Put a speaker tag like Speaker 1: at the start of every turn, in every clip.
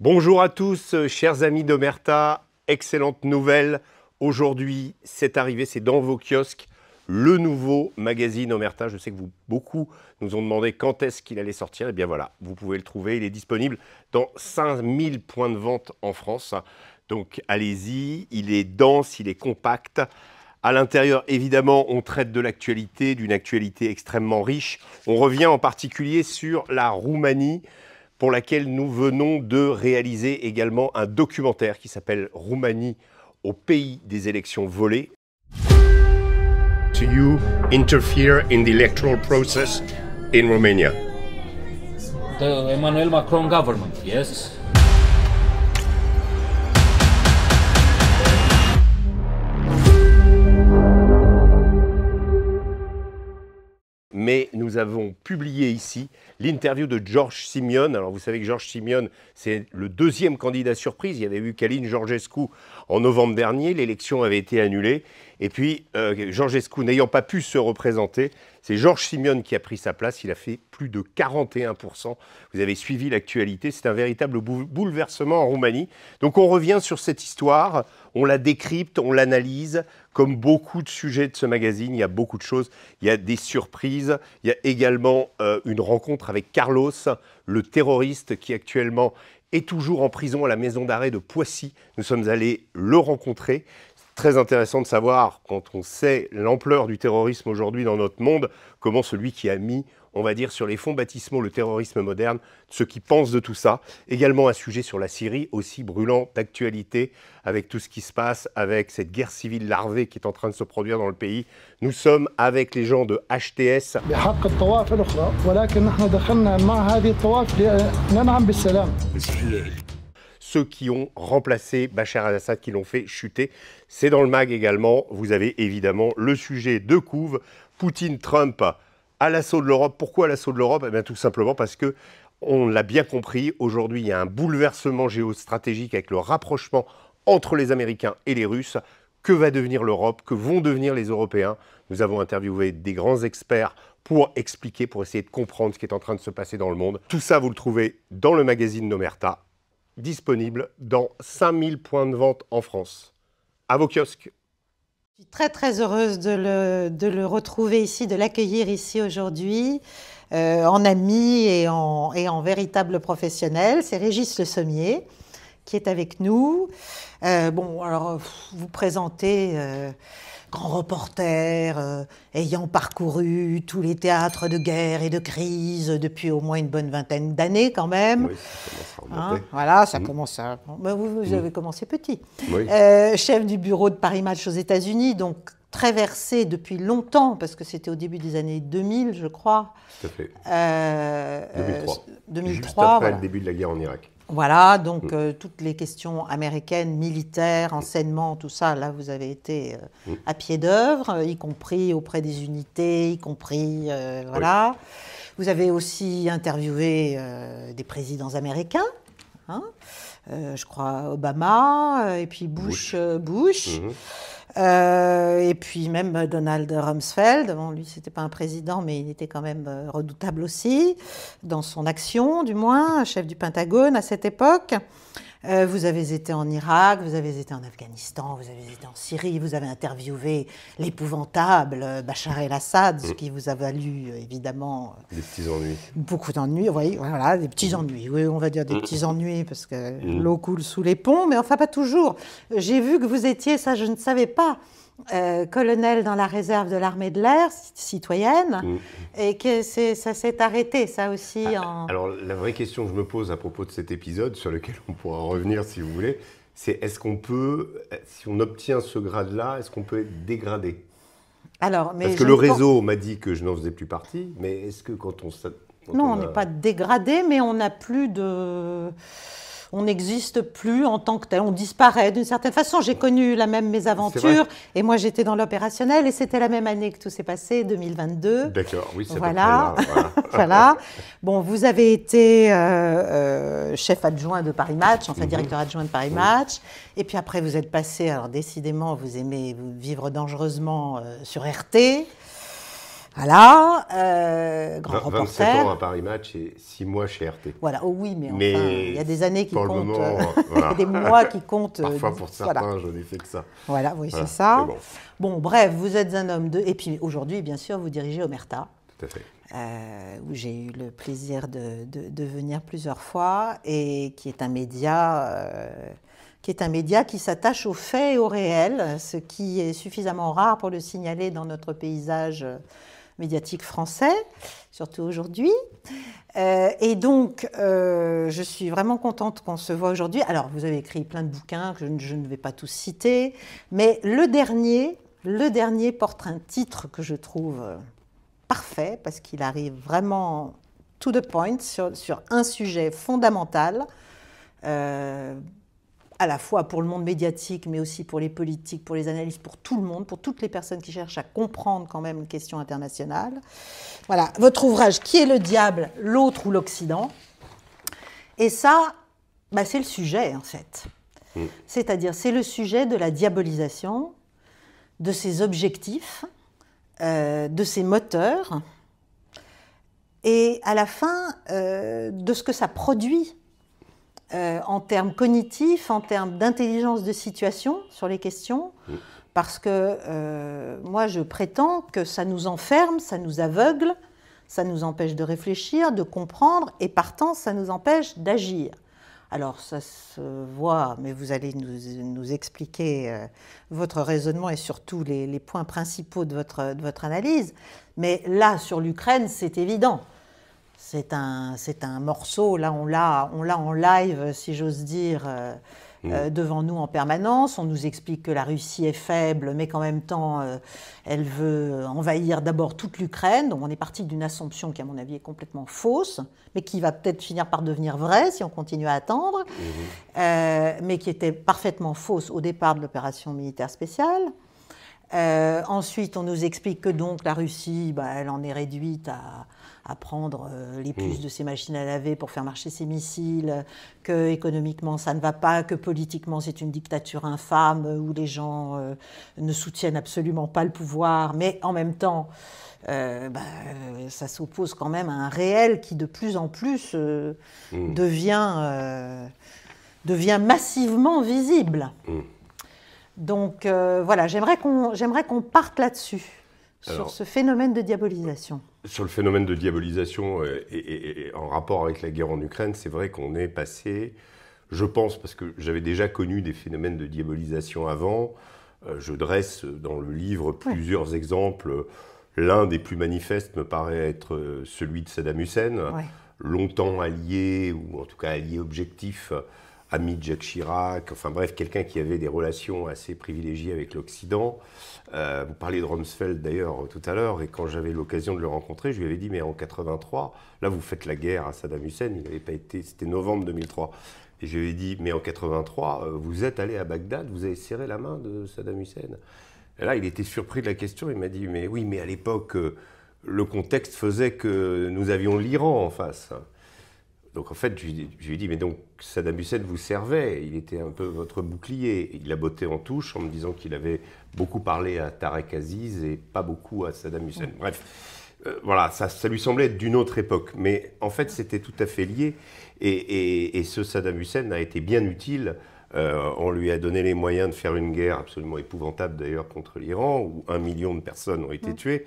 Speaker 1: Bonjour à tous, chers amis d'Omerta. Excellente nouvelle. Aujourd'hui, c'est arrivé, c'est dans vos kiosques, le nouveau magazine Omerta. Je sais que beaucoup nous ont demandé quand est-ce qu'il allait sortir. Et bien voilà, vous pouvez le trouver. Il est disponible dans 5000 points de vente en France. Donc allez-y, il est dense, il est compact. À l'intérieur, évidemment, on traite de l'actualité, d'une actualité extrêmement riche. On revient en particulier sur la Roumanie, pour laquelle nous venons de réaliser également un documentaire qui s'appelle Roumanie au pays des élections volées. Do you interfere in the electoral process in Romania?
Speaker 2: The Emmanuel Macron government, yes.
Speaker 1: Mais nous avons publié ici l'interview de George Simion. Alors vous savez que George Simion, c'est le deuxième candidat surprise. Il y avait eu Călin Georgescu en novembre dernier. L'élection avait été annulée. Et puis, Georgescu n'ayant pas pu se représenter, c'est George Simion qui a pris sa place. Il a fait plus de 41%. Vous avez suivi l'actualité. C'est un véritable bouleversement en Roumanie. Donc on revient sur cette histoire. On la décrypte, on l'analyse. Comme beaucoup de sujets de ce magazine, il y a beaucoup de choses. Il y a des surprises. Il y a également une rencontre avec Carlos, le terroriste qui actuellement est toujours en prison à la maison d'arrêt de Poissy. Nous sommes allés le rencontrer. Très intéressant de savoir, quand on sait l'ampleur du terrorisme aujourd'hui dans notre monde, comment celui qui a mis, on va dire, sur les fonds baptismaux le terrorisme moderne, ceux qui pensent de tout ça. Également un sujet sur la Syrie, aussi brûlant d'actualité, avec tout ce qui se passe, avec cette guerre civile larvée qui est en train de se produire dans le pays. Nous sommes avec les gens de HTS. Ceux qui ont remplacé Bachar el-Assad, qui l'ont fait chuter. C'est dans le mag également. Vous avez évidemment le sujet de couve. Poutine-Trump à l'assaut de l'Europe. Pourquoi à l'assaut de l'Europe? Eh bien, tout simplement parce que, on l'a bien compris, aujourd'hui, il y a un bouleversement géostratégique avec le rapprochement entre les Américains et les Russes. Que va devenir l'Europe? Que vont devenir les Européens? Nous avons interviewé des grands experts pour expliquer, pour essayer de comprendre ce qui est en train de se passer dans le monde. Tout ça, vous le trouvez dans le magazine d'Omerta, disponible dans 5000 points de vente en France. À vos kiosques.
Speaker 3: Je suis très très heureuse de le retrouver ici, de l'accueillir ici aujourd'hui, en ami et en véritable professionnel. C'est Régis Le Sommier qui est avec nous. Bon, alors, vous présentez grand reporter, ayant parcouru tous les théâtres de guerre et de crise depuis au moins une bonne vingtaine d'années quand même.
Speaker 1: Oui, ça commence à remonter.
Speaker 3: Voilà, ça commence à... Ben, vous avez commencé petit.
Speaker 1: Oui.
Speaker 3: Chef du bureau de Paris Match aux États-Unis, donc très versé depuis longtemps, parce que c'était au début des années 2000, je crois.
Speaker 1: Tout à fait.
Speaker 3: 2003.
Speaker 1: Juste après
Speaker 3: voilà.
Speaker 1: le début de la guerre en Irak.
Speaker 3: Voilà, donc toutes les questions américaines, militaires, enseignement, tout ça, là, vous avez été à pied d'œuvre, y compris auprès des unités, y compris, voilà. Oui. Vous avez aussi interviewé des présidents américains, hein, je crois Obama, et puis Bush. Et puis même Donald Rumsfeld, bon, lui c'était pas un président mais il était quand même redoutable aussi, dans son action du moins, chef du Pentagone à cette époque. Vous avez été en Irak, vous avez été en Afghanistan, vous avez été en Syrie, vous avez interviewé l'épouvantable Bachar el-Assad, ce qui vous a valu évidemment
Speaker 1: des petits ennuis.
Speaker 3: Beaucoup d'ennuis, oui, voilà, des petits ennuis, oui, on va dire des petits ennuis parce que l'eau coule sous les ponts, mais enfin pas toujours. J'ai vu que vous étiez, ça je ne savais pas, colonel dans la réserve de l'armée de l'air citoyenne, et que ça s'est arrêté, ça aussi.
Speaker 1: Alors, la vraie question que je me pose à propos de cet épisode, sur lequel on pourra revenir si vous voulez, c'est est-ce qu'on peut, si on obtient ce grade-là, est-ce qu'on peut être dégradé?
Speaker 3: Alors, mais
Speaker 1: parce que le réseau m'a dit que je n'en faisais plus partie, mais est-ce que quand on...
Speaker 3: Non, on n'est pas dégradé, mais on n'a plus de... On n'existe plus en tant que tel, on disparaît d'une certaine façon. J'ai connu la même mésaventure et moi j'étais dans l'opérationnel et c'était la même année que tout s'est passé, 2022.
Speaker 1: D'accord, oui, c'est
Speaker 3: voilà.
Speaker 1: À peu près là, voilà.
Speaker 3: Voilà. Bon, vous avez été chef adjoint de Paris Match, enfin directeur adjoint de Paris Match, et puis après vous êtes passé, alors décidément vous aimez vivre dangereusement sur RT. Voilà, grand
Speaker 1: 27
Speaker 3: reporter.
Speaker 1: ans à Paris Match et 6 mois chez RT.
Speaker 3: Voilà, oh oui, mais enfin,
Speaker 1: Mais
Speaker 3: il y a des années qui
Speaker 1: pour le
Speaker 3: comptent,
Speaker 1: moment,
Speaker 3: il y
Speaker 1: voilà.
Speaker 3: a des mois qui comptent.
Speaker 1: Parfois, pour certains,
Speaker 3: voilà.
Speaker 1: je n'ai fait que ça.
Speaker 3: Voilà, oui,
Speaker 1: Voilà.
Speaker 3: c'est ça.
Speaker 1: Mais bon,
Speaker 3: Bon, bref, vous êtes un homme de... Et puis aujourd'hui, bien sûr, vous dirigez Omerta,
Speaker 1: tout à fait.
Speaker 3: où j'ai eu le plaisir de venir plusieurs fois, et qui est un média... qui s'attache aux faits et au réel, ce qui est suffisamment rare pour le signaler dans notre paysage médiatique français, surtout aujourd'hui. Et donc, je suis vraiment contente qu'on se voit aujourd'hui. Alors, vous avez écrit plein de bouquins que je ne vais pas tous citer, mais le dernier porte un titre que je trouve parfait, parce qu'il arrive vraiment to the point sur un sujet fondamental, à la fois pour le monde médiatique, mais aussi pour les politiques, pour les analystes, pour tout le monde, pour toutes les personnes qui cherchent à comprendre quand même une question internationale. Voilà, votre ouvrage, Qui est le diable, l'autre ou l'Occident? Et ça, bah, c'est le sujet, en fait. C'est-à-dire, c'est le sujet de la diabolisation, de ses objectifs, de ses moteurs, et à la fin, de ce que ça produit en termes cognitifs, en termes d'intelligence de situation sur les questions, parce que moi je prétends que ça nous enferme, ça nous aveugle, ça nous empêche de réfléchir, de comprendre, et partant ça nous empêche d'agir. Alors ça se voit, mais vous allez nous expliquer votre raisonnement et surtout les points principaux de votre analyse. Mais là, sur l'Ukraine, c'est évident. C'est un morceau, là on l'a en live, si j'ose dire, devant nous en permanence. On nous explique que la Russie est faible, mais qu'en même temps, elle veut envahir d'abord toute l'Ukraine. Donc on est parti d'une assumption qui, à mon avis, est complètement fausse, mais qui va peut-être finir par devenir vraie si on continue à attendre, mais qui était parfaitement fausse au départ de l'opération militaire spéciale. Ensuite, on nous explique que donc la Russie, bah, elle en est réduite à prendre les puces de ses machines à laver pour faire marcher ses missiles, que économiquement ça ne va pas, que politiquement c'est une dictature infâme où les gens ne soutiennent absolument pas le pouvoir, mais en même temps, ça s'oppose quand même à un réel qui de plus en plus devient massivement visible. Donc voilà, j'aimerais qu'on parte là-dessus, sur ce phénomène de diabolisation.
Speaker 1: Sur le phénomène de diabolisation et en rapport avec la guerre en Ukraine, c'est vrai qu'on est passé, je pense, parce que j'avais déjà connu des phénomènes de diabolisation avant, je dresse dans le livre plusieurs exemples. L'un des plus manifestes me paraît être celui de Saddam Hussein, longtemps allié, ou en tout cas allié objectif, ami de Jacques Chirac, enfin bref, quelqu'un qui avait des relations assez privilégiées avec l'Occident. Vous parliez de Rumsfeld d'ailleurs tout à l'heure, et quand j'avais l'occasion de le rencontrer, je lui avais dit, mais en 83, là vous faites la guerre à Saddam Hussein, il n'avait pas été, c'était novembre 2003. Et je lui ai dit, mais en 83, vous êtes allé à Bagdad, vous avez serré la main de Saddam Hussein. Et là, il était surpris de la question, il m'a dit, mais oui, mais à l'époque, le contexte faisait que nous avions l'Iran en face. Donc en fait, je lui ai dit, mais donc Saddam Hussein vous servait, il était un peu votre bouclier. Il a botté en touche en me disant qu'il avait beaucoup parlé à Tarek Aziz et pas beaucoup à Saddam Hussein. Bref, voilà, ça lui semblait être d'une autre époque. Mais en fait, c'était tout à fait lié. Et ce Saddam Hussein a été bien utile. On lui a donné les moyens de faire une guerre absolument épouvantable d'ailleurs contre l'Iran, où 1 million de personnes ont été tuées.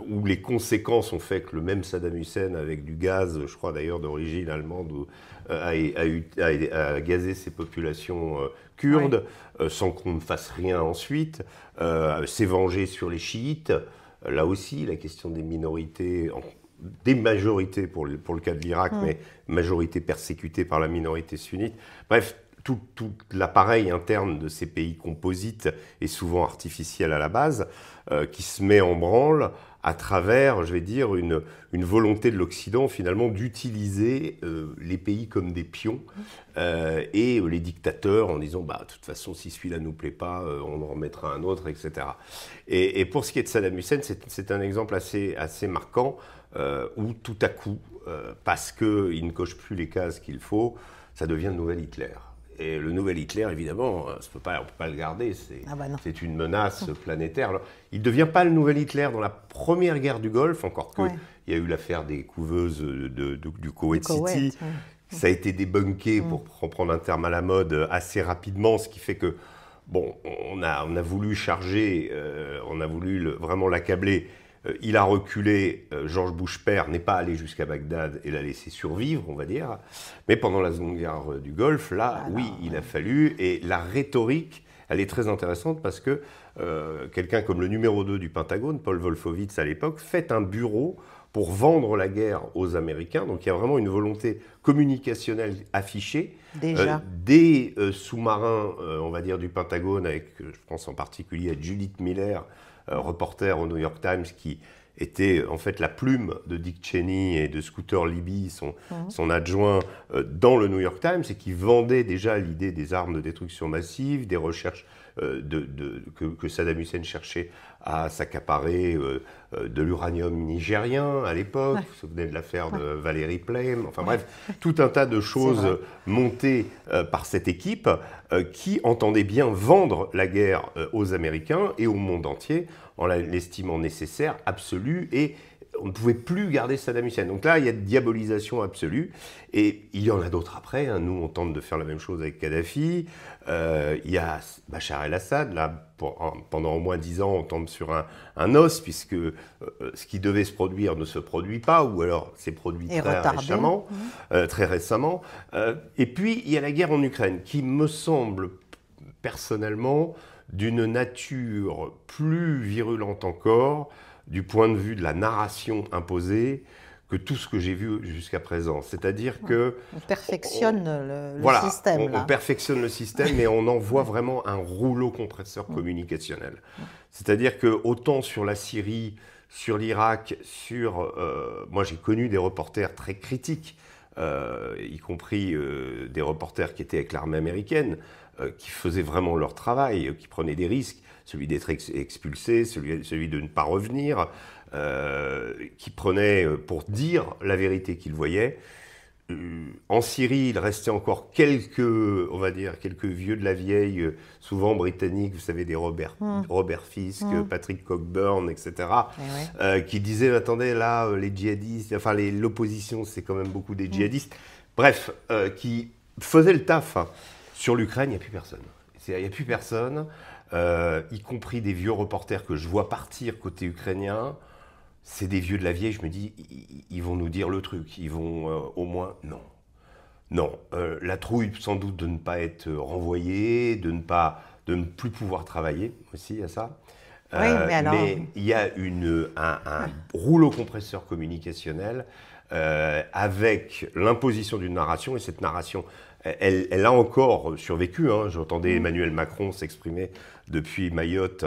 Speaker 1: Où les conséquences ont fait que le même Saddam Hussein, avec du gaz, je crois d'ailleurs d'origine allemande, a gazé ses populations kurdes, sans qu'on ne fasse rien ensuite, s'est vengé sur les chiites. Là aussi, la question des minorités, des majorités pour le cas de l'Irak, mais majorité persécutée par la minorité sunnite. Bref, tout l'appareil interne de ces pays composites est souvent artificiel à la base, qui se met en branle à travers, je vais dire, une volonté de l'Occident finalement d'utiliser les pays comme des pions et les dictateurs en disant bah, de toute façon si celui-là ne nous plaît pas, on en remettra un autre, etc. Et pour ce qui est de Saddam Hussein, c'est un exemple assez marquant où tout à coup, parce qu'il ne coche plus les cases qu'il faut, ça devient le nouvel Hitler. Et le nouvel Hitler, évidemment, on ne peut pas le garder, c'est une menace planétaire. Alors, il ne devient pas le nouvel Hitler dans la première guerre du Golfe, encore qu'il y a eu l'affaire des couveuses du Koweït City. Ça a été débunké, pour reprendre un terme à la mode, assez rapidement, ce qui fait que, bon, on a voulu charger, on a voulu vraiment l'accabler. Il a reculé, George Bush père n'est pas allé jusqu'à Bagdad et l'a laissé survivre, on va dire. Mais pendant la seconde guerre du Golfe, là, il a fallu. Et la rhétorique, elle est très intéressante parce que quelqu'un comme le numéro 2 du Pentagone, Paul Wolfowitz à l'époque, fait un bureau pour vendre la guerre aux Américains. Donc il y a vraiment une volonté communicationnelle affichée.
Speaker 3: Déjà.
Speaker 1: Des sous-marins, on va dire, du Pentagone, avec, je pense en particulier à Judith Miller, reporter au New York Times, qui était en fait la plume de Dick Cheney et de Scooter Libby, son adjoint, dans le New York Times, et qui vendait déjà l'idée des armes de destruction massive, des recherches que Saddam Hussein cherchait à s'accaparer de l'uranium nigérien à l'époque. Vous vous souvenez de l'affaire de Valerie Plame. Enfin bref, tout un tas de choses montées par cette équipe qui entendait bien vendre la guerre aux Américains et au monde entier en l'estimant nécessaire, absolue, et on ne pouvait plus garder Saddam Hussein. Donc là, il y a diabolisation absolue, et il y en a d'autres après. Hein. Nous, on tente de faire la même chose avec Kadhafi. Il y a Bachar el-Assad, là, pendant au moins 10 ans, on tombe sur un os, puisque ce qui devait se produire ne se produit pas, ou alors s'est produit très récemment. Et puis, il y a la guerre en Ukraine, qui me semble, personnellement, d'une nature plus virulente encore, du point de vue de la narration imposée, que tout ce que j'ai vu jusqu'à présent. C'est-à-dire que...
Speaker 3: On perfectionne le système.
Speaker 1: On perfectionne le système, mais on envoie vraiment un rouleau compresseur communicationnel. C'est-à-dire que autant sur la Syrie, sur l'Irak, moi j'ai connu des reporters très critiques, y compris des reporters qui étaient avec l'armée américaine, qui faisaient vraiment leur travail, qui prenaient des risques, celui d'être expulsé, celui de ne pas revenir, qui prenaient pour dire la vérité qu'ils voyaient. En Syrie, il restait encore quelques vieux de la vieille, souvent britanniques, vous savez, des Robert Fisk, Patrick Cockburn, etc., qui disaient, attendez, là, les djihadistes, enfin l'opposition, c'est quand même beaucoup des djihadistes, bref, qui faisaient le taf. Sur l'Ukraine, il n'y a plus personne. Il n'y a plus personne, y compris des vieux reporters que je vois partir côté ukrainien. C'est des vieux de la vieille, je me dis, ils vont nous dire le truc. Ils vont au moins... Non. La trouille, sans doute, de ne pas être renvoyé, de ne plus pouvoir travailler aussi, à ça. Mais il y a un rouleau compresseur communicationnel avec l'imposition d'une narration, et cette narration... Elle a encore survécu. Hein. J'entendais Emmanuel Macron s'exprimer depuis Mayotte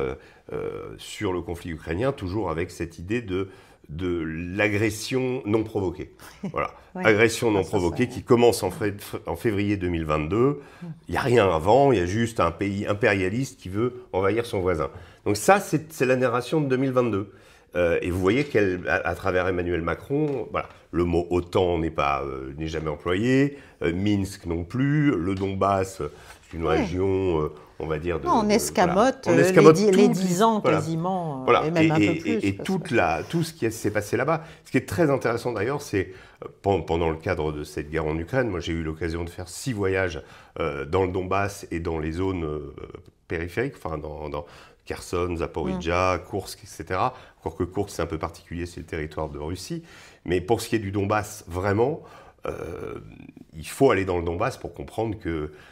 Speaker 1: sur le conflit ukrainien, toujours avec cette idée de l'agression non provoquée. Voilà. Agression non provoquée qui commence en février 2022. Il n'y a rien avant, il y a juste un pays impérialiste qui veut envahir son voisin. Donc ça, c'est la narration de 2022. Et vous voyez qu'à travers Emmanuel Macron, voilà, le mot OTAN n'est jamais employé, Minsk non plus, le Donbass, c'est une région, on va dire...
Speaker 3: on escamote, les 10 ans quasiment, et même un peu plus.
Speaker 1: Et tout ce qui s'est passé là-bas. Ce qui est très intéressant d'ailleurs, c'est pendant le cadre de cette guerre en Ukraine, moi j'ai eu l'occasion de faire 6 voyages dans le Donbass et dans les zones périphériques, enfin dans Kherson, Zaporizhzhia, Koursk, etc. Encore que Koursk, c'est un peu particulier, c'est le territoire de Russie. Mais pour ce qui est du Donbass, vraiment, il faut aller dans le Donbass pour comprendre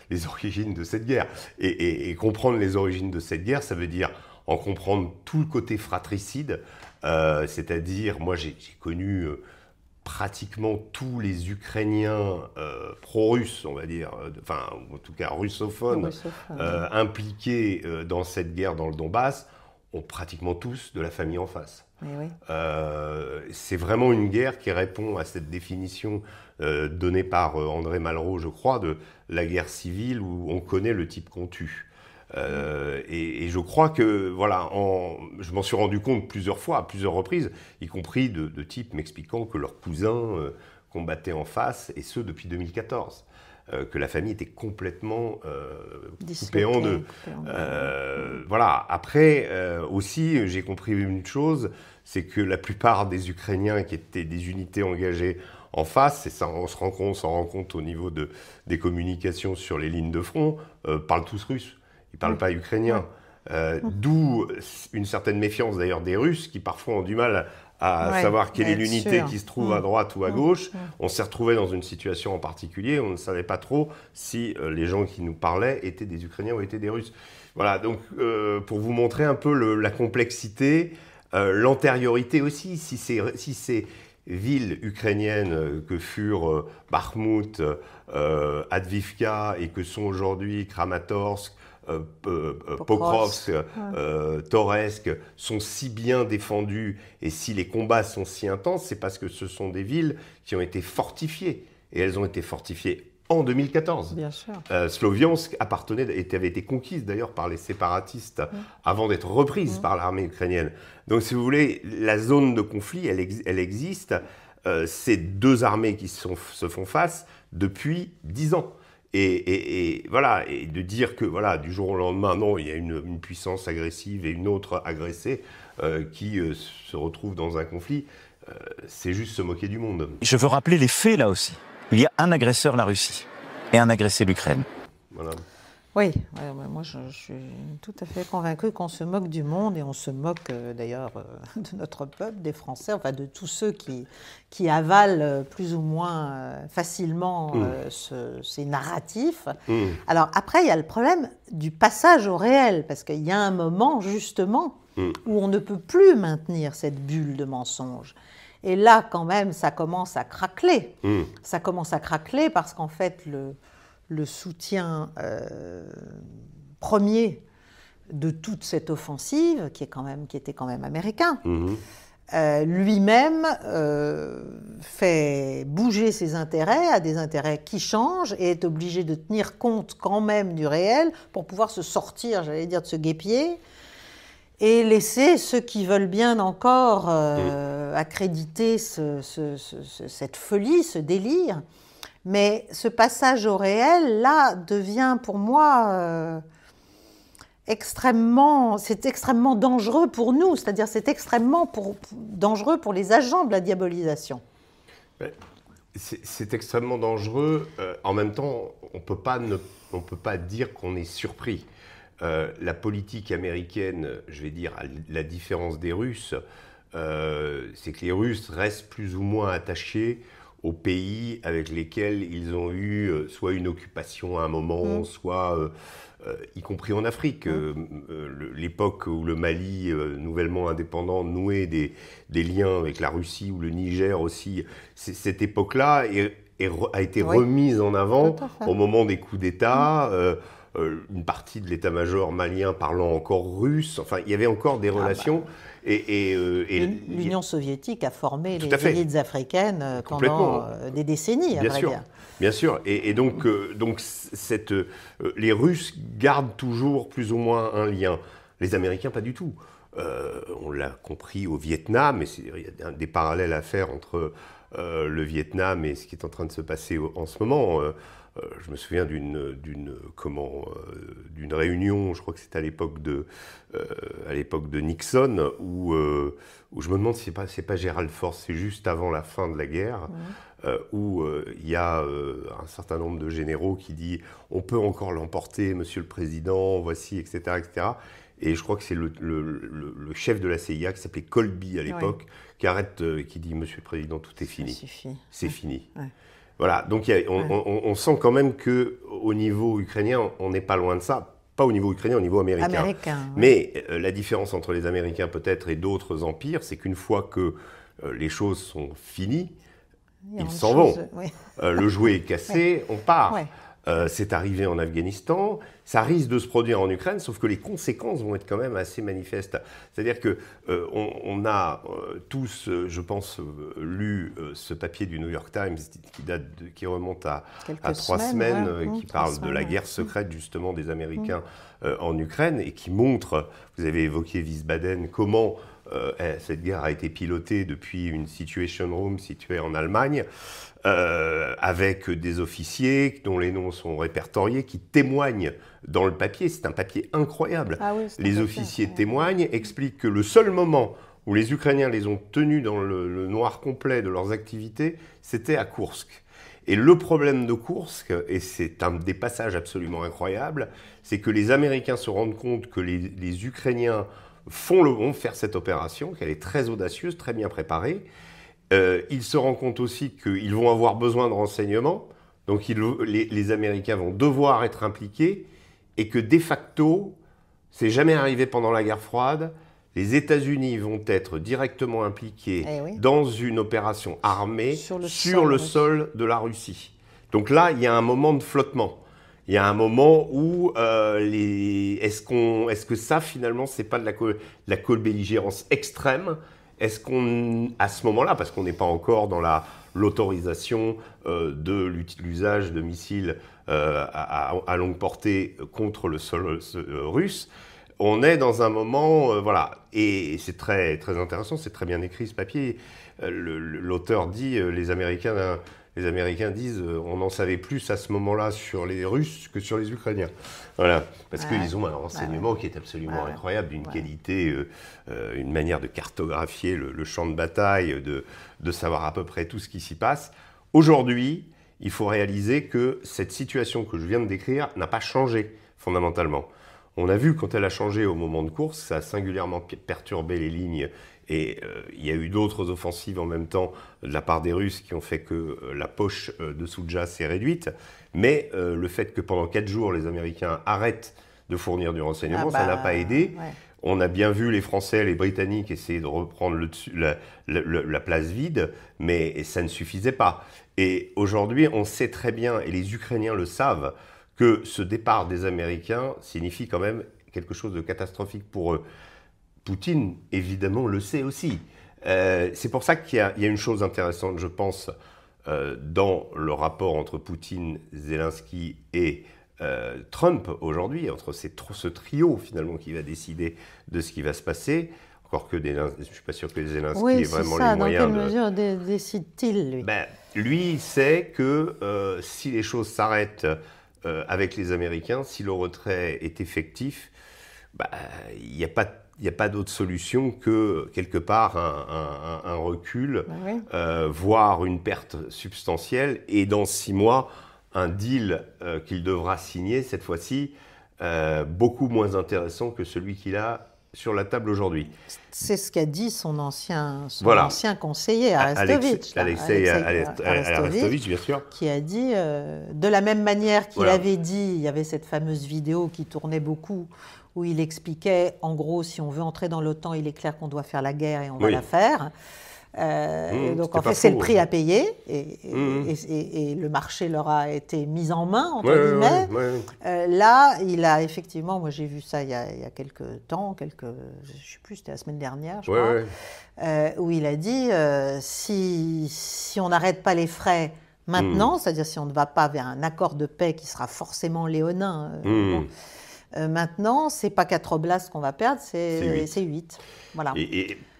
Speaker 1: les origines de cette guerre. Et comprendre les origines de cette guerre, ça veut dire en comprendre tout le côté fratricide. C'est-à-dire, moi, j'ai connu pratiquement tous les Ukrainiens pro-russes, on va dire, enfin, en tout cas russophones, impliqués dans cette guerre dans le Donbass, ont pratiquement tous de la famille en face. C'est vraiment une guerre qui répond à cette définition donnée par André Malraux, je crois, de la guerre civile où on connaît le type qu'on tue. Et je crois que, voilà, je m'en suis rendu compte plusieurs fois, à plusieurs reprises, y compris de types m'expliquant que leurs cousins combattaient en face, et ce depuis 2014. que la famille était complètement coupée en deux. Voilà. Après, aussi, j'ai compris une chose, c'est que la plupart des Ukrainiens qui étaient des unités engagées en face, et ça, on s'en rend compte au niveau des communications sur les lignes de front, parlent tous russe. Ils ne parlent pas ukrainien. D'où une certaine méfiance d'ailleurs des Russes qui parfois ont du mal à savoir quelle est l'unité qui se trouve à droite ou à gauche. On s'est retrouvé dans une situation en particulier, on ne savait pas trop si les gens qui nous parlaient étaient des Ukrainiens ou étaient des Russes. Voilà, donc pour vous montrer un peu la complexité, l'antériorité aussi, si ces villes ukrainiennes que furent Bakhmout, Advivka et que sont aujourd'hui Kramatorsk, Pokrovsk, Toretsk sont si bien défendus et si les combats sont si intenses, c'est parce que ce sont des villes qui ont été fortifiées. Et elles ont été fortifiées en 2014.
Speaker 3: Bien sûr.
Speaker 1: Sloviansk avait été conquise d'ailleurs par les séparatistes avant d'être reprise par l'armée ukrainienne. Donc si vous voulez, la zone de conflit, elle existe. C'est deux armées qui se font face depuis 10 ans. Et voilà, et de dire que voilà, du jour au lendemain, non, il y a une puissance agressive et une autre agressée qui se retrouve dans un conflit, c'est juste se moquer du monde.
Speaker 4: Je veux rappeler les faits là aussi. Il y a un agresseur, la Russie, et un agressé, l'Ukraine.
Speaker 3: Voilà. Oui, moi je suis tout à fait convaincue qu'on se moque du monde et on se moque d'ailleurs de notre peuple, des Français, enfin de tous ceux qui avalent plus ou moins facilement ces narratifs. Alors après, il y a le problème du passage au réel, parce qu'il y a un moment justement où on ne peut plus maintenir cette bulle de mensonges. Et là, quand même, ça commence à craqueler. Ça commence à craqueler parce qu'en fait, le soutien premier de toute cette offensive, qui était quand même américain, lui-même fait bouger ses intérêts à des intérêts qui changent et est obligé de tenir compte quand même du réel pour pouvoir se sortir, j'allais dire, de ce guêpier et laisser ceux qui veulent bien encore accréditer cette folie, ce délire. Mais ce passage au réel, là, devient pour moi extrêmement dangereux pour nous, c'est-à-dire c'est extrêmement dangereux pour les agents de la diabolisation.
Speaker 1: C'est extrêmement dangereux. En même temps, on peut pas dire qu'on est surpris. La politique américaine, je vais dire, à la différence des Russes, c'est que les Russes restent plus ou moins attachés aux pays avec lesquels ils ont eu soit une occupation à un moment, soit, y compris en Afrique, l'époque où le Mali, nouvellement indépendant, nouait des liens avec la Russie ou le Niger aussi, cette époque-là a été remise en avant au moment des coups d'État, une partie de l'état-major malien parlant encore russe, enfin il y avait encore des relations.
Speaker 3: L'Union soviétique a formé les élites africaines pendant des décennies, à vrai dire.
Speaker 1: Bien sûr. Et donc les Russes gardent toujours plus ou moins un lien. Les Américains, pas du tout. On l'a compris au Vietnam, et il y a des parallèles à faire entre le Vietnam et ce qui est en train de se passer en ce moment. Je me souviens d'une réunion, je crois que c'était à l'époque de Nixon, où je me demande si c'est pas Gerald Ford, c'est juste avant la fin de la guerre, où il y a un certain nombre de généraux qui disent « on peut encore l'emporter, Monsieur le Président, voici, etc. etc. » Et je crois que c'est le chef de la CIA, qui s'appelait Colby à l'époque, qui dit « Monsieur le Président, tout est fini. C'est fini. » Voilà, donc on sent quand même qu'au niveau ukrainien, on n'est pas loin de ça. Pas au niveau ukrainien, au niveau américain. Mais la différence entre les Américains peut-être et d'autres empires, c'est qu'une fois que les choses sont finies, ils s'en vont. Le jouet est cassé, on part. C'est arrivé en Afghanistan, ça risque de se produire en Ukraine, sauf que les conséquences vont être quand même assez manifestes. C'est-à-dire qu'on a tous, je pense, lu ce papier du New York Times qui remonte à 3 semaines, qui parle de la guerre secrète justement des Américains en Ukraine et qui montre, vous avez évoqué Wiesbaden, comment Cette guerre a été pilotée depuis une Situation Room située en Allemagne, avec des officiers dont les noms sont répertoriés, qui témoignent dans le papier. C'est un papier incroyable.
Speaker 3: Ah oui,
Speaker 1: Les officiers témoignent, expliquent que le seul moment où les Ukrainiens les ont tenus dans le noir complet de leurs activités, c'était à Koursk. Et le problème de Koursk, et c'est un des passages absolument incroyables, c'est que les Américains se rendent compte que les Ukrainiens vont faire cette opération, qu'elle est très audacieuse, très bien préparée. Ils se rendent compte aussi qu'ils vont avoir besoin de renseignements, donc les Américains vont devoir être impliqués, et que de facto, c'est jamais arrivé pendant la guerre froide, les États-Unis vont être directement impliqués dans une opération armée sur le sol de la Russie. Donc là, il y a un moment de flottement. Il y a un moment où est-ce que ça, finalement, c'est pas de la co-belligérance extrême? Est-ce qu'on, à ce moment-là, parce qu'on n'est pas encore dans l'autorisation de l'usage de missiles à longue portée contre le sol russe, on est dans un moment, voilà, et c'est très, très intéressant, c'est très bien écrit ce papier. L'auteur dit, les Américains disent, on en savait plus à ce moment-là sur les Russes que sur les Ukrainiens. Voilà, parce qu'ils ont un renseignement qui est absolument incroyable, d'une qualité, une manière de cartographier le champ de bataille, de savoir à peu près tout ce qui s'y passe. Aujourd'hui, il faut réaliser que cette situation que je viens de décrire n'a pas changé fondamentalement. On a vu quand elle a changé au moment de course, ça a singulièrement perturbé les lignes et il y a eu d'autres offensives en même temps de la part des Russes qui ont fait que la poche de Soudzha s'est réduite. Mais le fait que pendant 4 jours, les Américains arrêtent de fournir du renseignement, ça n'a pas aidé. Ouais. On a bien vu les Français, les Britanniques essayer de reprendre la place vide, mais ça ne suffisait pas. Et aujourd'hui, on sait très bien, et les Ukrainiens le savent, que ce départ des Américains signifie quand même quelque chose de catastrophique pour eux. Poutine, évidemment, le sait aussi. C'est pour ça qu'il y a une chose intéressante, je pense, dans le rapport entre Poutine, Zelensky et Trump aujourd'hui, entre ce trio finalement qui va décider de ce qui va se passer. Encore que je ne suis pas sûr que Zelensky ait vraiment les moyens.
Speaker 3: Dans quelle mesure décide-t-il, lui?
Speaker 1: Lui, il sait que si les choses s'arrêtent avec les Américains, si le retrait est effectif, il n'y a pas d'autre solution que, quelque part, un recul, voire une perte substantielle, et dans 6 mois, un deal qu'il devra signer, cette fois-ci, beaucoup moins intéressant que celui qu'il a sur la table aujourd'hui.
Speaker 3: C'est ce qu'a dit son ancien conseiller, Arestovitch.
Speaker 1: Alexei Arestovitch, bien sûr.
Speaker 3: Qui a dit, de la même manière qu'il avait dit, il y avait cette fameuse vidéo qui tournait beaucoup, où il expliquait, en gros, si on veut entrer dans l'OTAN, il est clair qu'on doit faire la guerre et on va la faire. Donc en fait, c'est le prix à payer et le marché leur a été mis en main, entre guillemets. Là, il a effectivement, moi j'ai vu ça il y a quelques temps, je ne sais plus, c'était la semaine dernière, je crois, où il a dit si on n'arrête pas les frais maintenant, c'est-à-dire si on ne va pas vers un accord de paix qui sera forcément léonin, maintenant, ce n'est pas 4 oblasts qu'on va perdre, c'est 8. Voilà.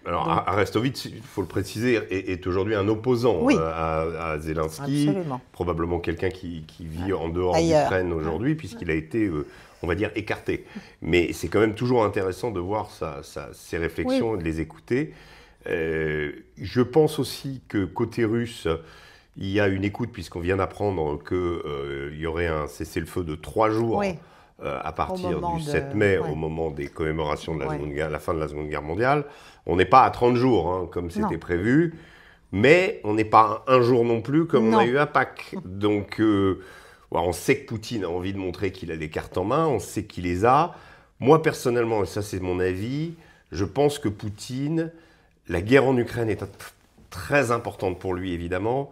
Speaker 1: Alors, Arestovitch, il faut le préciser, est aujourd'hui un opposant à Zelensky. Absolument. Probablement quelqu'un qui vit en dehors d'Ukraine aujourd'hui, puisqu'il a été, on va dire, écarté. Mais c'est quand même toujours intéressant de voir ses réflexions et de les écouter. Je pense aussi que côté russe, il y a une écoute, puisqu'on vient d'apprendre qu'il y aurait un cessez-le-feu de 3 jours à partir du 7 mai, au moment des commémorations de la fin de la Seconde Guerre mondiale. On n'est pas à 30 jours, comme c'était prévu, mais on n'est pas à 1 jour non plus, comme on a eu à Pâques. Donc, on sait que Poutine a envie de montrer qu'il a les cartes en main, on sait qu'il les a. Moi, personnellement, et ça c'est mon avis, je pense que Poutine, la guerre en Ukraine est très importante pour lui, évidemment,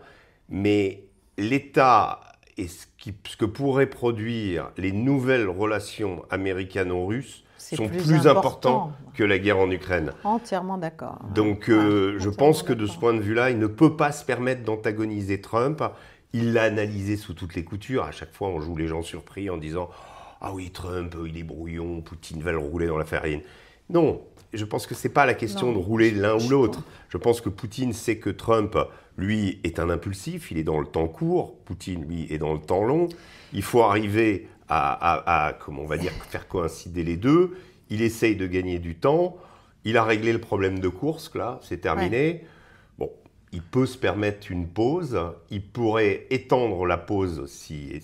Speaker 1: mais l'État et ce que pourraient produire les nouvelles relations américano-russes sont plus importants que la guerre en Ukraine.
Speaker 3: Entièrement d'accord.
Speaker 1: Donc je pense que de ce point de vue-là, il ne peut pas se permettre d'antagoniser Trump. Il l'a analysé sous toutes les coutures. À chaque fois, on joue les gens surpris en disant « Ah oui, Trump, il est brouillon, Poutine va le rouler dans la farine ». Non, je pense que ce n'est pas la question de rouler l'un ou l'autre. Je pense que Poutine sait que Trump, lui, est un impulsif, il est dans le temps court. Poutine, lui, est dans le temps long. Il faut arriver à comment on va dire, faire coïncider les deux. Il essaye de gagner du temps. Il a réglé le problème de Koursk, là, c'est terminé. Bon, il peut se permettre une pause. Il pourrait étendre la pause s'il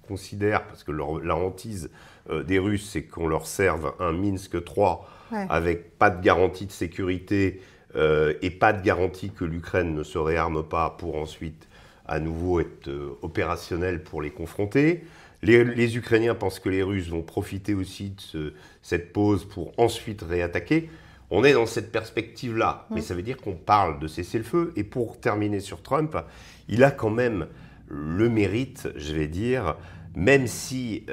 Speaker 1: considère, parce que la hantise des Russes, c'est qu'on leur serve un Minsk 3 avec pas de garantie de sécurité et pas de garantie que l'Ukraine ne se réarme pas pour ensuite à nouveau être opérationnel pour les confronter. Les Ukrainiens pensent que les Russes vont profiter aussi de cette pause pour ensuite réattaquer. On est dans cette perspective-là, mais ça veut dire qu'on parle de cessez-le-feu. Et pour terminer sur Trump, il a quand même le mérite, je vais dire, même si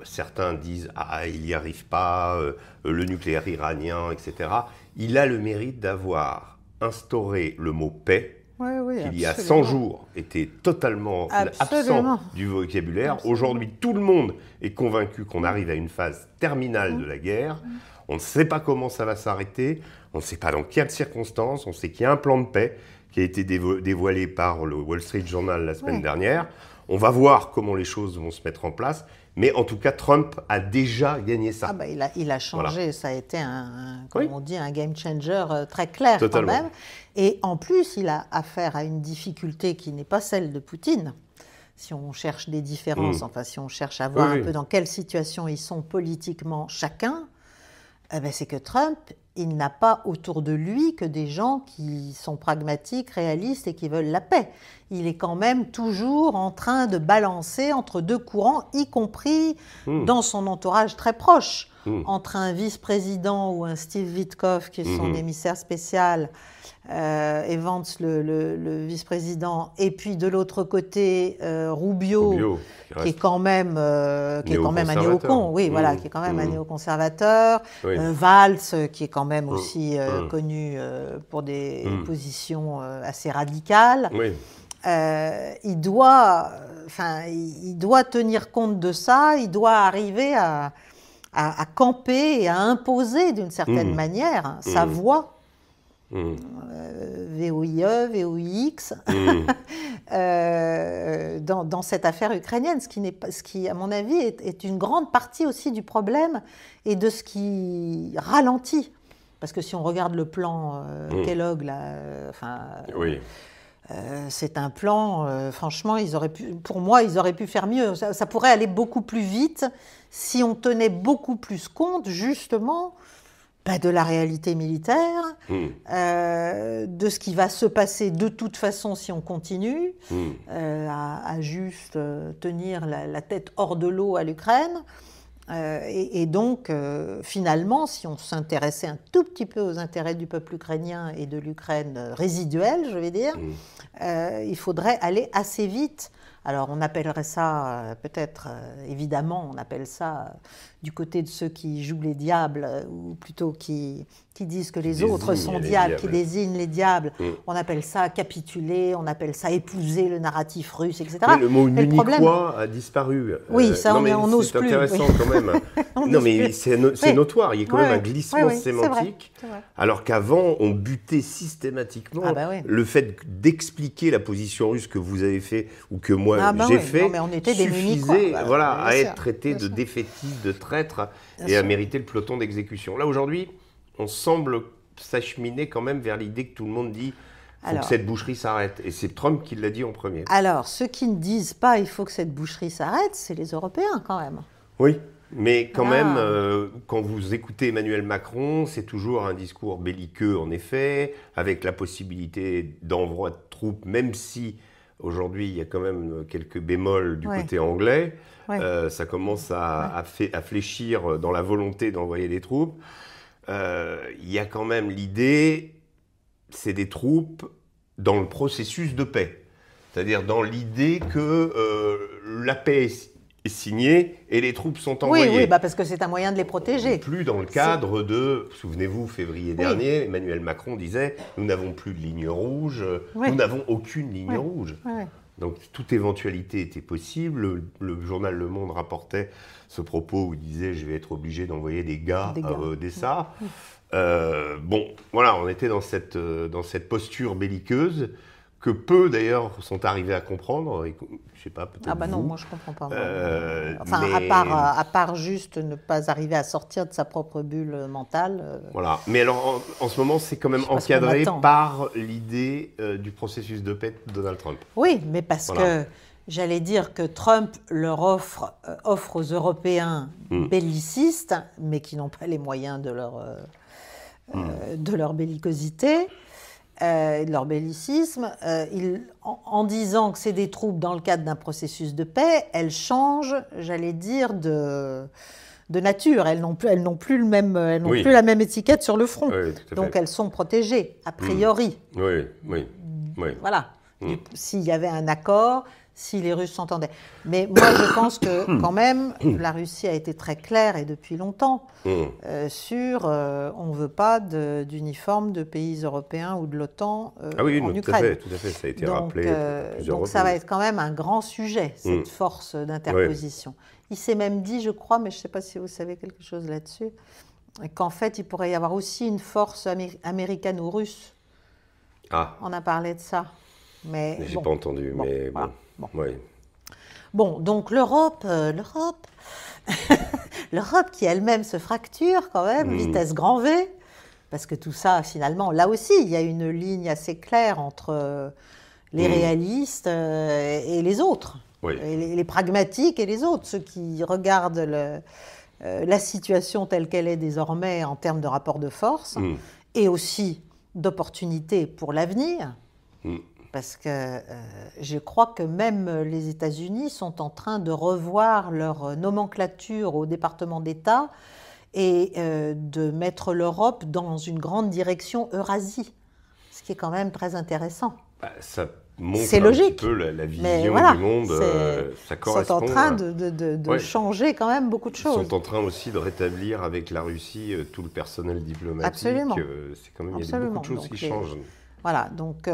Speaker 1: certains disent « Ah, il n'y arrive pas, le nucléaire iranien, etc. » Il a le mérite d'avoir instauré le mot « paix », qui il y a 100 jours était totalement absent du vocabulaire. Aujourd'hui, tout le monde est convaincu qu'on arrive à une phase terminale de la guerre. On ne sait pas comment ça va s'arrêter, on ne sait pas dans quelles circonstances, on sait qu'il y a un plan de paix qui a été dévoilé par le Wall Street Journal la semaine dernière. On va voir comment les choses vont se mettre en place. Mais en tout cas, Trump a déjà gagné ça.
Speaker 3: Ah bah, il a changé, ça a été comme on dit, un game changer très clair quand même. Et en plus, il a affaire à une difficulté qui n'est pas celle de Poutine. Si on cherche des différences, enfin si on cherche à voir un peu dans quelle situation ils sont politiquement chacun, c'est que Trump, il n'a pas autour de lui que des gens qui sont pragmatiques, réalistes et qui veulent la paix. Il est quand même toujours en train de balancer entre deux courants, y compris dans son entourage très proche, entre un vice-président ou un Steve Witkoff, qui est son émissaire spécial, et Vance, le vice-président, et puis de l'autre côté, Rubio qui est quand même un néocon, qui est quand même un néoconservateur, Valls, qui est quand même aussi connu pour des positions assez radicales. Il doit tenir compte de ça, il doit arriver à camper et à imposer d'une certaine manière sa voix. VOIE, VOIX, dans cette affaire ukrainienne, ce qui, à mon avis, est une grande partie aussi du problème et de ce qui ralentit. Parce que si on regarde le plan Kellogg, là, c'est un plan, franchement, pour moi, ils auraient pu faire mieux. Ça pourrait aller beaucoup plus vite si on tenait beaucoup plus compte, justement, de la réalité militaire, de ce qui va se passer de toute façon si on continue à juste tenir la tête hors de l'eau à l'Ukraine. Et donc, finalement, si on s'intéressait un tout petit peu aux intérêts du peuple ukrainien et de l'Ukraine résiduelle, je vais dire, il faudrait aller assez vite. Alors, on appellerait ça, peut-être, évidemment, on appelle ça du côté de ceux qui jouent les diables, ou plutôt qui disent que les autres sont diables, qui désignent les diables. On appelle ça capituler, on appelle ça épouser le narratif russe, etc.
Speaker 1: Mais le mot munichois a disparu.
Speaker 3: Oui, ça, on n'ose plus.
Speaker 1: C'est intéressant quand même. Non, mais c'est notoire, il y a quand même un glissement sémantique,
Speaker 3: c'est vrai.
Speaker 1: Alors qu'avant, on butait systématiquement le fait d'expliquer la position russe que vous avez fait, ou que moi j'ai fait, suffisait à être traité de défaitiste, de traître, et à mériter le peloton d'exécution. Là, aujourd'hui, on semble s'acheminer quand même vers l'idée que tout le monde dit il faut que cette boucherie s'arrête. Et c'est Trump qui l'a dit en premier.
Speaker 3: Alors, ceux qui ne disent pas il faut que cette boucherie s'arrête, c'est les Européens quand même.
Speaker 1: Oui, mais quand même, quand vous écoutez Emmanuel Macron, c'est toujours un discours belliqueux en effet, avec la possibilité d'envoi de troupes, même si aujourd'hui il y a quand même quelques bémols du côté anglais. Ça commence à fléchir dans la volonté d'envoyer des troupes. Il y a quand même l'idée, c'est des troupes dans le processus de paix. C'est-à-dire dans l'idée que la paix est signée et les troupes sont envoyées.
Speaker 3: Oui, parce que c'est un moyen de les protéger.
Speaker 1: Plus dans le cadre de, souvenez-vous, février dernier, Emmanuel Macron disait « Nous n'avons plus de ligne rouge, nous n'avons aucune ligne rouge ». Donc toute éventualité était possible. Le journal Le Monde rapportait ce propos où il disait « je vais être obligé d'envoyer des gars à Odessa ». Bon, voilà, on était dans cette posture belliqueuse que peu d'ailleurs sont arrivés à comprendre. Et, je sais pas, peut-être
Speaker 3: Ah bah non,
Speaker 1: vous.
Speaker 3: moi je comprends pas. Enfin,
Speaker 1: Mais...
Speaker 3: à part juste ne pas arriver à sortir de sa propre bulle mentale.
Speaker 1: Voilà. Mais alors, en ce moment, c'est quand même encadré par l'idée du processus de paix de Donald Trump.
Speaker 3: Oui, mais parce que j'allais dire que Trump leur offre aux Européens bellicistes, mais qui n'ont pas les moyens de leur bellicosité, de leur bellicisme, en disant que c'est des troupes dans le cadre d'un processus de paix, elles changent, j'allais dire, de nature. Elles n'ont plus la même étiquette sur le front.
Speaker 1: Oui, tout à
Speaker 3: donc
Speaker 1: fait.
Speaker 3: elles sont protégées, a priori.
Speaker 1: Oui.
Speaker 3: Voilà. S'il y avait un accord, si les Russes s'entendaient. Mais moi, je pense que quand même, la Russie a été très claire et depuis longtemps sur on ne veut pas d'uniforme de pays européens ou de l'OTAN en Ukraine.
Speaker 1: Tout à fait, ça a été rappelé plusieurs
Speaker 3: donc
Speaker 1: reprises.
Speaker 3: ça va être quand même un grand sujet, cette force d'interposition. Il s'est même dit, je crois, mais je ne sais pas si vous savez quelque chose là-dessus, qu'en fait, il pourrait y avoir aussi une force américaine ou russe.
Speaker 1: Ah.
Speaker 3: On a parlé de ça. Mais
Speaker 1: j'ai pas entendu, mais
Speaker 3: voilà.
Speaker 1: bon. Oui.
Speaker 3: Bon, donc l'Europe qui elle-même se fracture quand même, vitesse grand V, parce que tout ça, finalement, là aussi, il y a une ligne assez claire entre les réalistes et les autres, les pragmatiques et les autres, ceux qui regardent la situation telle qu'elle est désormais en termes de rapport de force et aussi d'opportunités pour l'avenir. Parce que je crois que même les États-Unis sont en train de revoir leur nomenclature au département d'État et de mettre l'Europe dans une grande direction Eurasie, ce qui est quand même très intéressant.
Speaker 1: Ça montre
Speaker 3: c'est
Speaker 1: un
Speaker 3: logique,
Speaker 1: petit peu la vision du monde. Ça correspond.
Speaker 3: Ils sont en train de changer quand même beaucoup de choses.
Speaker 1: Ils sont en train aussi de rétablir avec la Russie tout le personnel diplomatique.
Speaker 3: Absolument.
Speaker 1: C'est quand même, il y a beaucoup de choses qui changent.
Speaker 3: Voilà, donc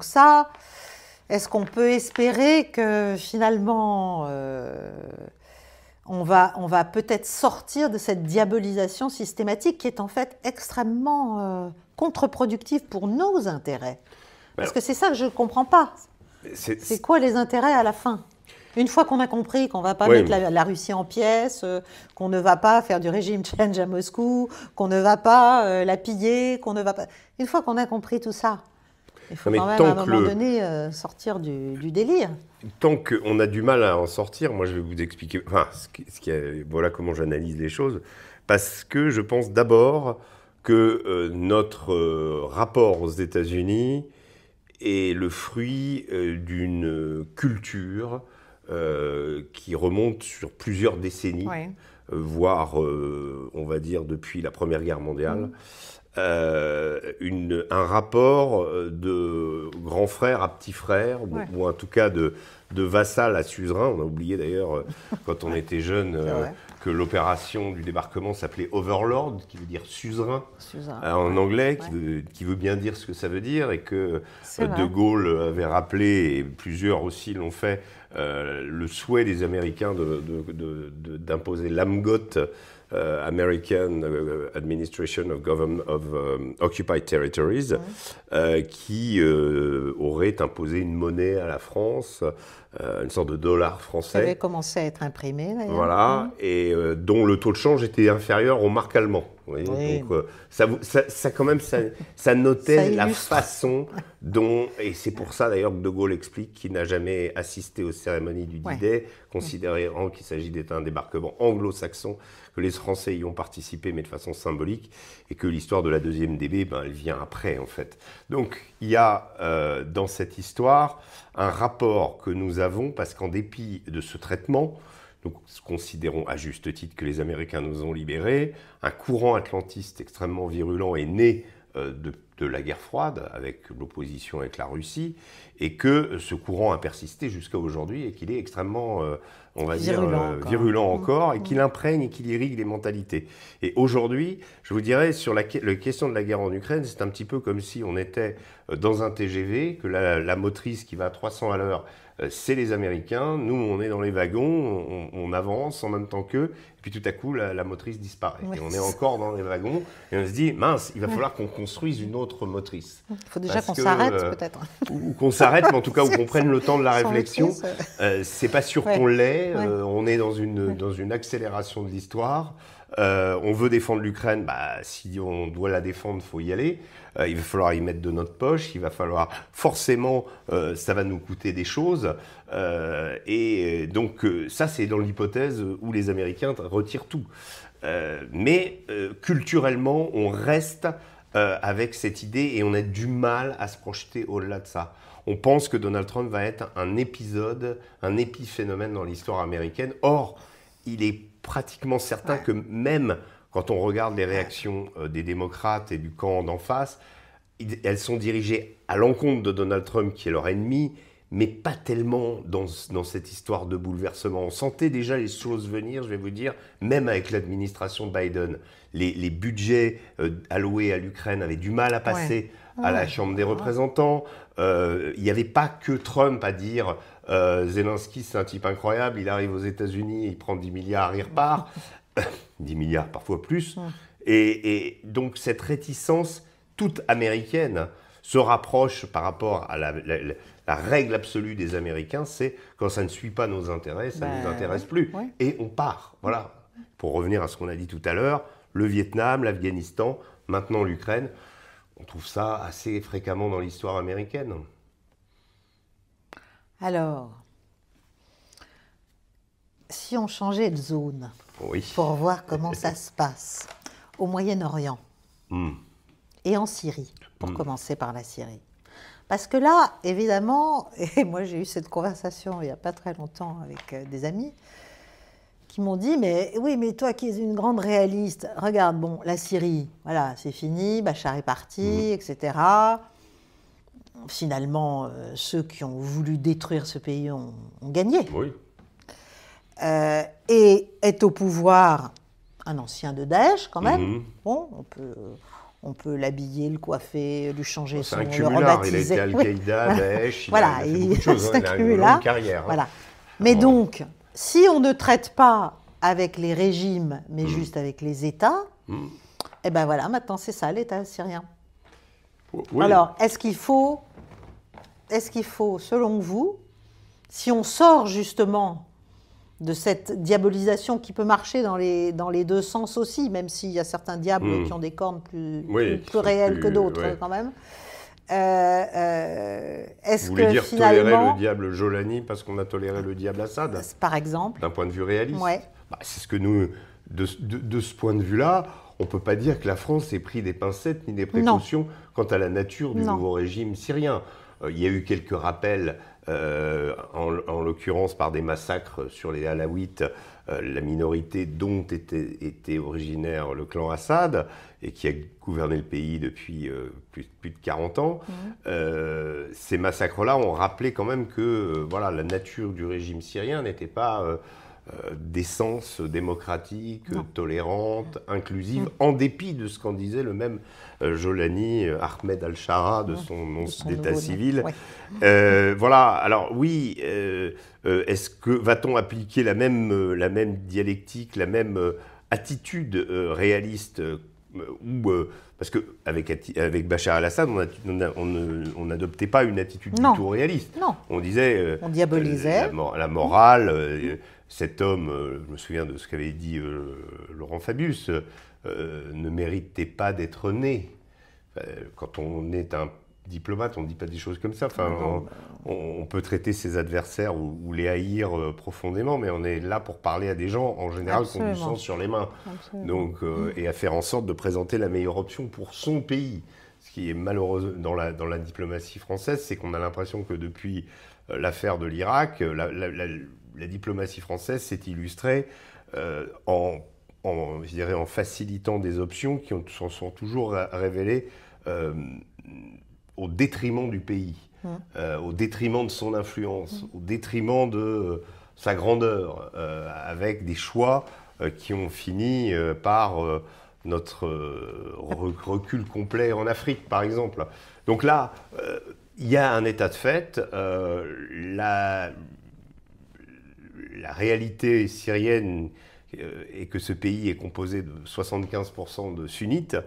Speaker 3: ça, est-ce qu'on peut espérer que finalement on va peut-être sortir de cette diabolisation systématique qui est en fait extrêmement contre-productive pour nos intérêts? Parce que c'est ça que je ne comprends pas. C'est quoi les intérêts à la fin? Une fois qu'on a compris qu'on ne va pas mettre la Russie en pièces, qu'on ne va pas faire du régime change à Moscou, qu'on ne va pas la piller, qu'on ne va pas... Une fois qu'on a compris tout ça, il faut quand même à un moment donné sortir du délire.
Speaker 1: Tant qu'on a du mal à en sortir, moi je vais vous expliquer voilà comment j'analyse les choses. Parce que je pense d'abord que notre rapport aux États-Unis est le fruit d'une culture qui remonte sur plusieurs décennies, voire, on va dire, depuis la Première Guerre mondiale. Un rapport de grand frère à petit frère, ou en tout cas de vassal à suzerain. On a oublié d'ailleurs, quand on était jeune, que l'opération du débarquement s'appelait Overlord, qui veut dire suzerain, en anglais, qui veut bien dire ce que ça veut dire, et que De Gaulle avait rappelé, et plusieurs aussi l'ont fait, le souhait des Américains d'imposer l'AMGOT, American Administration of Occupied Territories, qui aurait imposé une monnaie à la France, une sorte de dollar français. Ça
Speaker 3: avait commencé à être imprimé, d'ailleurs.
Speaker 1: Voilà, et dont le taux de change était inférieur au marque allemand. Vous voyez, donc ça quand même, ça notait la façon dont, et c'est pour ça d'ailleurs que De Gaulle explique qu'il n'a jamais assisté aux cérémonies du D-Day, considérant qu'il s'agit d'être un débarquement anglo-saxon, que les Français y ont participé, mais de façon symbolique, et que l'histoire de la deuxième DB, elle vient après, en fait. Donc, il y a dans cette histoire un rapport que nous avons, parce qu'en dépit de ce traitement, nous considérons à juste titre que les Américains nous ont libérés, un courant atlantiste extrêmement virulent est né de la guerre froide, avec l'opposition avec la Russie, et que ce courant a persisté jusqu'à aujourd'hui et qu'il est extrêmement, on va dire, virulent encore, et qu'il imprègne et qu'il irrigue les mentalités. Et aujourd'hui, je vous dirais, sur la question de la guerre en Ukraine, c'est un petit peu comme si on était dans un TGV, que la motrice qui va à 300 à l'heure, c'est les Américains, nous on est dans les wagons, on avance en même temps qu'eux, et puis tout à coup la motrice disparaît. Oui. Et on est encore dans les wagons, et on se dit, mince, il va falloir qu'on construise une autre motrice.
Speaker 3: Il faut déjà qu'on s'arrête peut-être.
Speaker 1: Ou qu'on s'arrête, mais en tout cas ou qu'on prenne le temps de la réflexion. C'est pas sûr qu'on l'ait, on est dans une accélération de l'histoire. On veut défendre l'Ukraine, si on doit la défendre, il faut y aller. Il va falloir y mettre de notre poche, il va falloir forcément, ça va nous coûter des choses. Et donc ça, c'est dans l'hypothèse où les Américains retirent tout. Mais culturellement, on reste avec cette idée et on a du mal à se projeter au-delà de ça. On pense que Donald Trump va être un épisode, un épiphénomène dans l'histoire américaine. Or, il est pratiquement certain que même quand on regarde les réactions des démocrates et du camp d'en face, elles sont dirigées à l'encontre de Donald Trump, qui est leur ennemi, mais pas tellement dans cette histoire de bouleversement. On sentait déjà les choses venir, je vais vous dire, même avec l'administration Biden. Les budgets alloués à l'Ukraine avaient du mal à passer à la Chambre des représentants. Il n'y avait pas que Trump à dire Zelensky, c'est un type incroyable, il arrive aux États-Unis, il prend 10 milliards, il repart. 10 milliards, parfois plus. Et donc cette réticence toute américaine se rapproche par rapport à la règle absolue des Américains, c'est quand ça ne suit pas nos intérêts, ça ne nous intéresse plus. Et on part. Voilà. Pour revenir à ce qu'on a dit tout à l'heure, le Vietnam, l'Afghanistan, maintenant l'Ukraine, on trouve ça assez fréquemment dans l'histoire américaine.
Speaker 3: Alors, si on changeait de zone pour voir comment ça se passe au Moyen-Orient et en Syrie, pour commencer par la Syrie. Parce que là, évidemment, et moi j'ai eu cette conversation il n'y a pas très longtemps avec des amis qui m'ont dit, mais oui, mais toi qui es une grande réaliste, regarde, bon, la Syrie, voilà, c'est fini, Bachar est parti, etc. Finalement, ceux qui ont voulu détruire ce pays ont gagné.
Speaker 1: Oui.
Speaker 3: Et est au pouvoir un ancien de Daesh, quand même. Bon, on peut l'habiller, le coiffer, lui changer son nom, le rebaptiser.
Speaker 1: Il a été Al-Qaïda, Daesh, il a fait beaucoup de choses, il a une longue carrière.
Speaker 3: Voilà. Mais donc, si on ne traite pas avec les régimes, mais juste avec les États, et ben voilà, maintenant c'est ça l'État syrien. Oui. Alors, est-ce qu'il faut, selon vous, si on sort justement de cette diabolisation qui peut marcher dans les deux sens aussi, même s'il y a certains diables qui ont des cornes plus réelles que d'autres quand même. Est-ce
Speaker 1: Vous voulez dire
Speaker 3: finalement,
Speaker 1: tolérer le diable Jolani parce qu'on a toléré le diable Assad,
Speaker 3: par exemple,
Speaker 1: d'un point de vue réaliste. C'est ce que nous, de ce point de vue-là, on ne peut pas dire que la France ait pris des pincettes ni des précautions quant à la nature du nouveau régime syrien. Il y a eu quelques rappels, en l'occurrence par des massacres sur les Alaouites, la minorité dont était originaire le clan Assad et qui a gouverné le pays depuis plus de 40 ans. Ces massacres-là ont rappelé quand même que voilà, la nature du régime syrien n'était pas d'essence démocratique, tolérante, inclusive, en dépit de ce qu'en disait le même Jolani, Ahmed al-Shara, de son nom d'état civil. Voilà, alors oui, est-ce que va-t-on appliquer la même dialectique, la même attitude réaliste parce qu'avec Bachar al-Assad, on n'adoptait pas une attitude du tout réaliste. On disait...
Speaker 3: on diabolisait.
Speaker 1: La morale... Cet homme, je me souviens de ce qu'avait dit Laurent Fabius, ne méritait pas d'être né. Quand on est un diplomate, on ne dit pas des choses comme ça. Enfin, on peut traiter ses adversaires ou les haïr profondément, mais on est là pour parler à des gens, en général, qui ont du sang sur les mains. Donc, et à faire en sorte de présenter la meilleure option pour son pays. Ce qui est malheureux dans la diplomatie française, c'est qu'on a l'impression que depuis l'affaire de l'Irak, la diplomatie française s'est illustrée en facilitant des options qui s'en sont toujours révélées au détriment du pays, au détriment de son influence, au détriment de sa grandeur, avec des choix qui ont fini par notre recul complet en Afrique, par exemple. Donc là, il y a un état de fait. La réalité syrienne est que ce pays est composé de 75% de sunnites,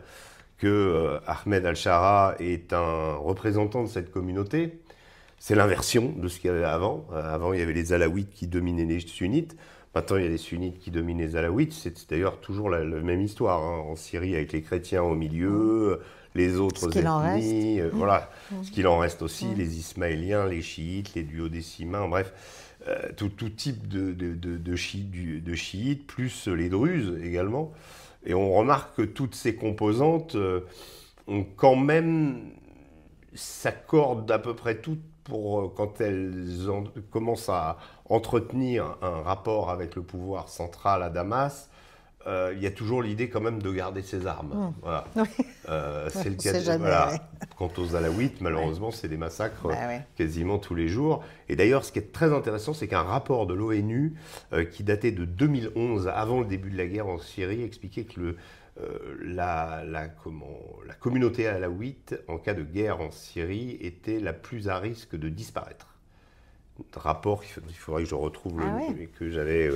Speaker 1: que Ahmed al-Shara est un représentant de cette communauté. C'est l'inversion de ce qu'il y avait avant. Avant, il y avait les alaouites qui dominaient les sunnites. Maintenant, il y a les sunnites qui dominent les alaouites. C'est d'ailleurs toujours la même histoire, hein, en Syrie, avec les chrétiens au milieu, les autres ethnies. Voilà. Ce qu'il en reste aussi, les ismaéliens, les chiites, les duodécimains, bref. Tout type de chiites, plus les druzes également. Et on remarque que toutes ces composantes ont quand même s'accordent à peu près toutes pour quand elles commencent à entretenir un rapport avec le pouvoir central à Damas. Il y a toujours l'idée quand même de garder ses armes. Voilà. C'est le cas. Voilà. Quant aux alaouites, malheureusement, c'est des massacres quasiment tous les jours. Et d'ailleurs, ce qui est très intéressant, c'est qu'un rapport de l'ONU qui datait de 2011, avant le début de la guerre en Syrie, expliquait que la communauté alaouite, en cas de guerre en Syrie, était la plus à risque de disparaître. Rapport, il faudrait que je retrouve que j'avais...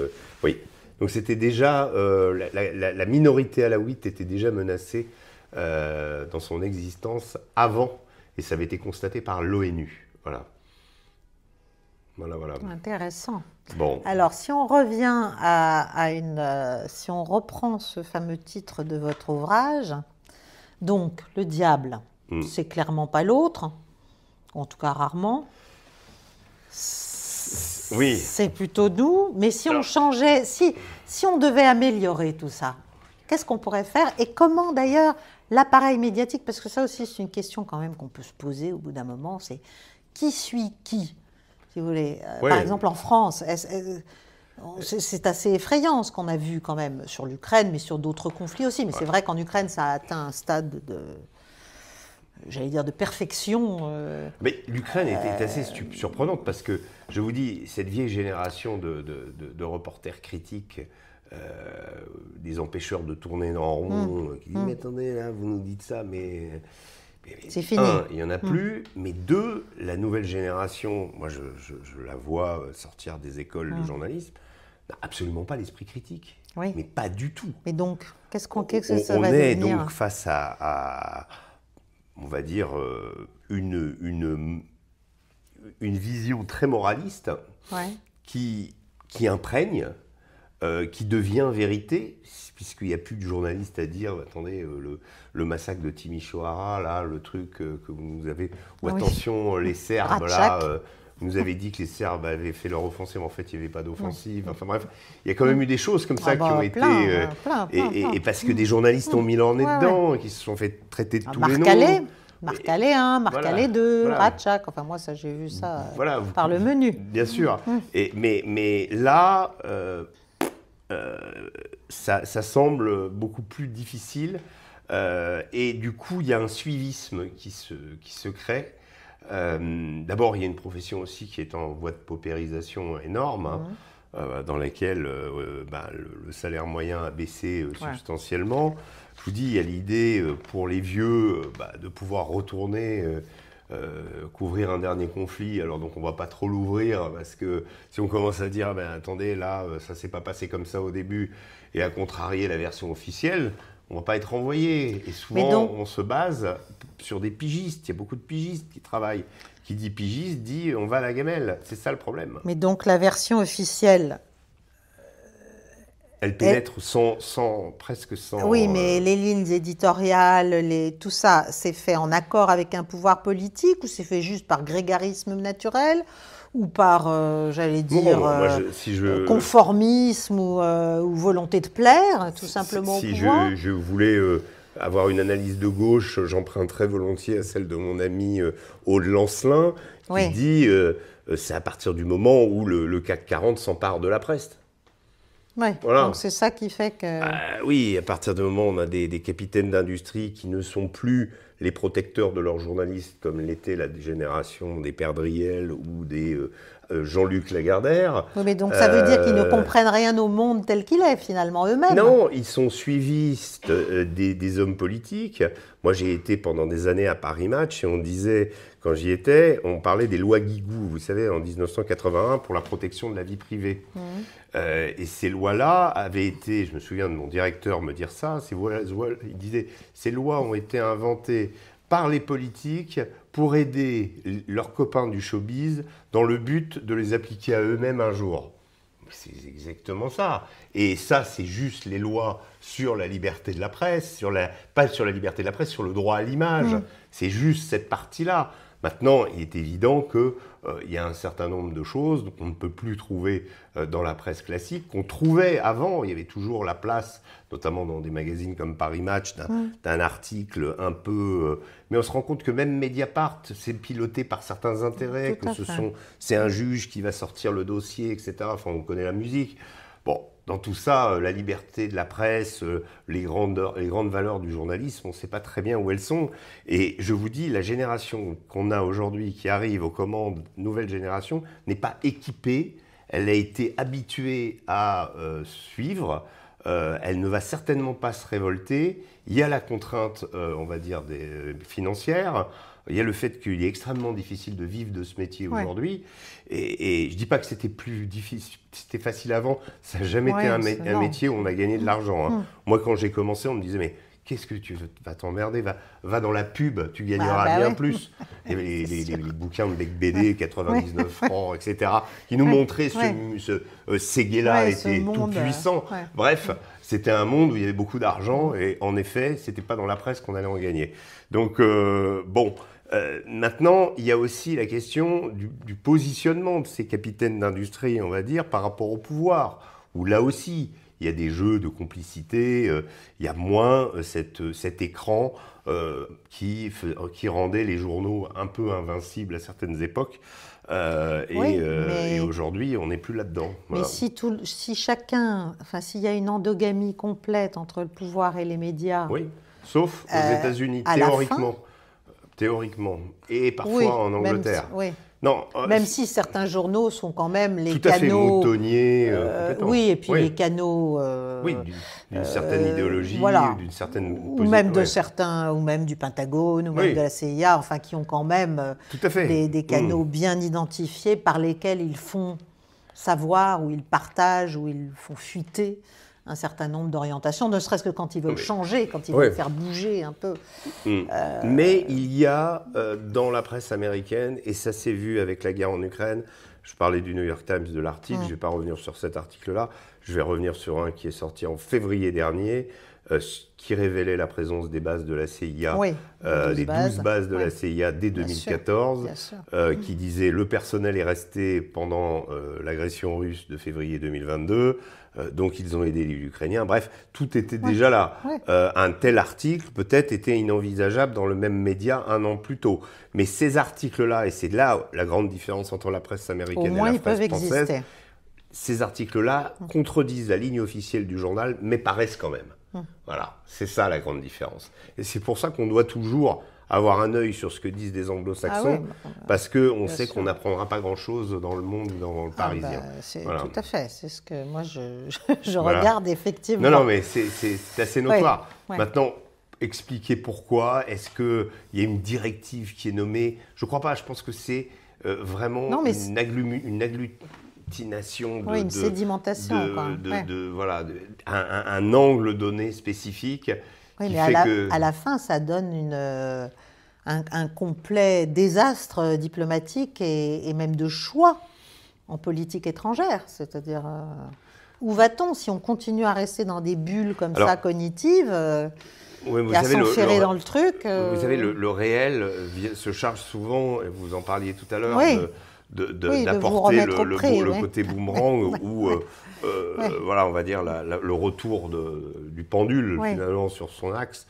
Speaker 1: oui. Donc c'était déjà, la minorité alaouite était déjà menacée dans son existence avant, et ça avait été constaté par l'ONU. Voilà. Voilà.
Speaker 3: Intéressant.
Speaker 1: Bon.
Speaker 3: Alors, si on revient si on reprend ce fameux titre de votre ouvrage, donc le diable, c'est clairement pas l'autre, en tout cas rarement.
Speaker 1: Oui.
Speaker 3: C'est plutôt nous, mais si on changeait, si on devait améliorer tout ça, qu'est-ce qu'on pourrait faire? Et comment d'ailleurs l'appareil médiatique, parce que ça aussi c'est une question quand même qu'on peut se poser au bout d'un moment, c'est qui suit qui, si vous voulez. Par exemple en France, c'est assez effrayant ce qu'on a vu quand même sur l'Ukraine, mais sur d'autres conflits aussi. Mais c'est vrai qu'en Ukraine ça a atteint un stade de perfection.
Speaker 1: Mais l'Ukraine était assez surprenante parce que, je vous dis, cette vieille génération de reporters critiques, des empêcheurs de tourner en rond, qui disent « Mais attendez, là, vous nous dites ça, mais
Speaker 3: c'est fini. »
Speaker 1: Il n'y en a plus, mais deux, la nouvelle génération, moi je la vois sortir des écoles de journalisme, n'a absolument pas l'esprit critique.
Speaker 3: Oui.
Speaker 1: Mais pas du tout.
Speaker 3: Mais donc, qu'est-ce que ça va
Speaker 1: devenir ?
Speaker 3: devenir ?
Speaker 1: On est donc face à on va dire, une vision très moraliste qui imprègne, qui devient vérité, puisqu'il n'y a plus de journalistes à dire « Attendez, le massacre de Timișoara, là, le truc que vous avez... » ou « Attention, les Serbes, là, vous nous avez dit que les Serbes avaient fait leur offensive, en fait, il n'y avait pas d'offensive. » Enfin bref, il y a quand même eu des choses comme ça qui ont été... Et parce que des journalistes ont mis leur nez dedans, qui se sont fait traiter de tous les noms.
Speaker 3: Marc Allais 1, Marc Allais 2, Ratchak, enfin moi ça j'ai vu ça par le menu.
Speaker 1: Bien sûr, mais là, ça semble beaucoup plus difficile et du coup il y a un suivisme qui se crée. D'abord il y a une profession aussi qui est en voie de paupérisation énorme, dans laquelle le salaire moyen a baissé substantiellement. Je vous dis, il y a l'idée pour les vieux de pouvoir retourner couvrir un dernier conflit. Alors donc on ne va pas trop l'ouvrir parce que si on commence à dire attendez là ça ne s'est pas passé comme ça au début et à contrarier la version officielle, on ne va pas être renvoyé. Et souvent on se base sur des pigistes. Il y a beaucoup de pigistes qui travaillent. Qui dit pigiste dit on va à la gamelle. C'est ça le problème.
Speaker 3: Mais donc la version officielle...
Speaker 1: Elle pénètre presque sans...
Speaker 3: Oui, mais les lignes éditoriales, tout ça, c'est fait en accord avec un pouvoir politique ou c'est fait juste par grégarisme naturel ou par, conformisme ou volonté de plaire, tout simplement au pouvoir?
Speaker 1: Si je voulais avoir une analyse de gauche, j'emprunterais volontiers à celle de mon ami Aude Lancelin, qui dit c'est à partir du moment où le CAC 40 s'empare de la presse.
Speaker 3: Oui, donc c'est ça qui fait que...
Speaker 1: oui, à partir du moment où on a des capitaines d'industrie qui ne sont plus les protecteurs de leurs journalistes, comme l'était la génération des Perdriel ou des Jean-Luc Lagardère.
Speaker 3: Oui, mais donc ça veut dire qu'ils ne comprennent rien au monde tel qu'il est, finalement, eux-mêmes.
Speaker 1: Non, ils sont suivistes des hommes politiques. Moi, j'ai été pendant des années à Paris Match et on disait, quand j'y étais, on parlait des lois Guigou, vous savez, en 1981, pour la protection de la vie privée. Et ces lois-là avaient été, je me souviens de mon directeur me dire ça, il disait, ces lois ont été inventées par les politiques pour aider leurs copains du showbiz dans le but de les appliquer à eux-mêmes un jour. C'est exactement ça. Et ça, c'est juste les lois sur la liberté de la presse, pas sur la liberté de la presse, sur le droit à l'image. C'est juste cette partie-là. Maintenant, il est évident qu'il y a un certain nombre de choses qu'on ne peut plus trouver dans la presse classique, qu'on trouvait avant. Il y avait toujours la place, notamment dans des magazines comme Paris Match, d'un article un peu... mais on se rend compte que même Mediapart, c'est piloté par certains intérêts, que c'est un juge qui va sortir le dossier, etc. Enfin, on connaît la musique. Bon, dans tout ça, la liberté de la presse, les grandes valeurs du journalisme, on ne sait pas très bien où elles sont. Et je vous dis, la génération qu'on a aujourd'hui, qui arrive aux commandes, nouvelle génération, n'est pas équipée. Elle a été habituée à suivre. Elle ne va certainement pas se révolter. Il y a la contrainte, on va dire, financière. Il y a le fait qu'il est extrêmement difficile de vivre de ce métier aujourd'hui. Et je ne dis pas que c'était plus difficile, c'était facile avant. Ça n'a jamais été un métier où on a gagné de l'argent. Moi, quand j'ai commencé, on me disait, mais qu'est-ce que tu vas t'emmerder, va dans la pub, tu gagneras bien plus. Et les bouquins de Bec BD, 99 francs, etc., qui nous montraient ce Séguéla était tout puissant. Bref, c'était un monde où il y avait beaucoup d'argent et en effet, ce n'était pas dans la presse qu'on allait en gagner. Donc, bon... maintenant, il y a aussi la question du positionnement de ces capitaines d'industrie, on va dire, par rapport au pouvoir, où là aussi, il y a des jeux de complicité, il y a moins cet écran qui rendait les journaux un peu invincibles à certaines époques. Et aujourd'hui, on n'est plus là-dedans.
Speaker 3: Mais si chacun, enfin, s'il y a une endogamie complète entre le pouvoir et les médias...
Speaker 1: Oui, sauf aux États-Unis, théoriquement. Théoriquement, et parfois en Angleterre.
Speaker 3: Même si certains journaux sont quand même les
Speaker 1: tout à fait
Speaker 3: canaux...
Speaker 1: moutonniers,
Speaker 3: oui, et puis les canaux...
Speaker 1: d'une certaine idéologie, d'une certaine
Speaker 3: ou même de certains, ou même du Pentagone, ou même de la CIA, enfin, qui ont quand même des canaux bien identifiés par lesquels ils font savoir, ou ils partagent, ou ils font fuiter un certain nombre d'orientations, ne serait-ce que quand ils veulent changer, quand ils veulent faire bouger un peu.
Speaker 1: Mais il y a dans la presse américaine, et ça s'est vu avec la guerre en Ukraine, je parlais du New York Times, de l'article, je ne vais pas revenir sur cet article-là, je vais revenir sur un qui est sorti en février dernier, qui révélait la présence des bases de la CIA, les 12 bases de la CIA dès 2014, qui disait le personnel est resté pendant l'agression russe de février 2022, donc ils ont aidé les Ukrainiens. Bref, tout était déjà là. Un tel article peut-être était inenvisageable dans le même média un an plus tôt. Mais ces articles-là, et c'est là la grande différence entre la presse américaine et la presse française, ces articles-là contredisent la ligne officielle du journal, mais paraissent quand même. Voilà, c'est ça la grande différence. Et c'est pour ça qu'on doit toujours avoir un œil sur ce que disent des anglo-saxons, parce qu'on sait qu'on n'apprendra pas grand-chose dans le monde ou dans le parisien.
Speaker 3: Tout à fait, c'est ce que moi je regarde effectivement.
Speaker 1: Non, mais c'est assez notoire. Maintenant, expliquer pourquoi, est-ce qu'il y a une directive qui est nommée? Je ne crois pas, je pense que c'est vraiment une agglutination
Speaker 3: une sédimentation,
Speaker 1: un angle donné spécifique.
Speaker 3: Oui, mais à la fin, ça donne un complet désastre diplomatique et même de choix en politique étrangère. C'est-à-dire, où va-t-on si on continue à rester dans des bulles comme ça cognitives et à s'enferrer dans le truc
Speaker 1: Vous savez, le réel se charge souvent, et vous en parliez tout à l'heure, d'apporter le côté boomerang ou voilà, on va dire le retour du pendule finalement sur son axe.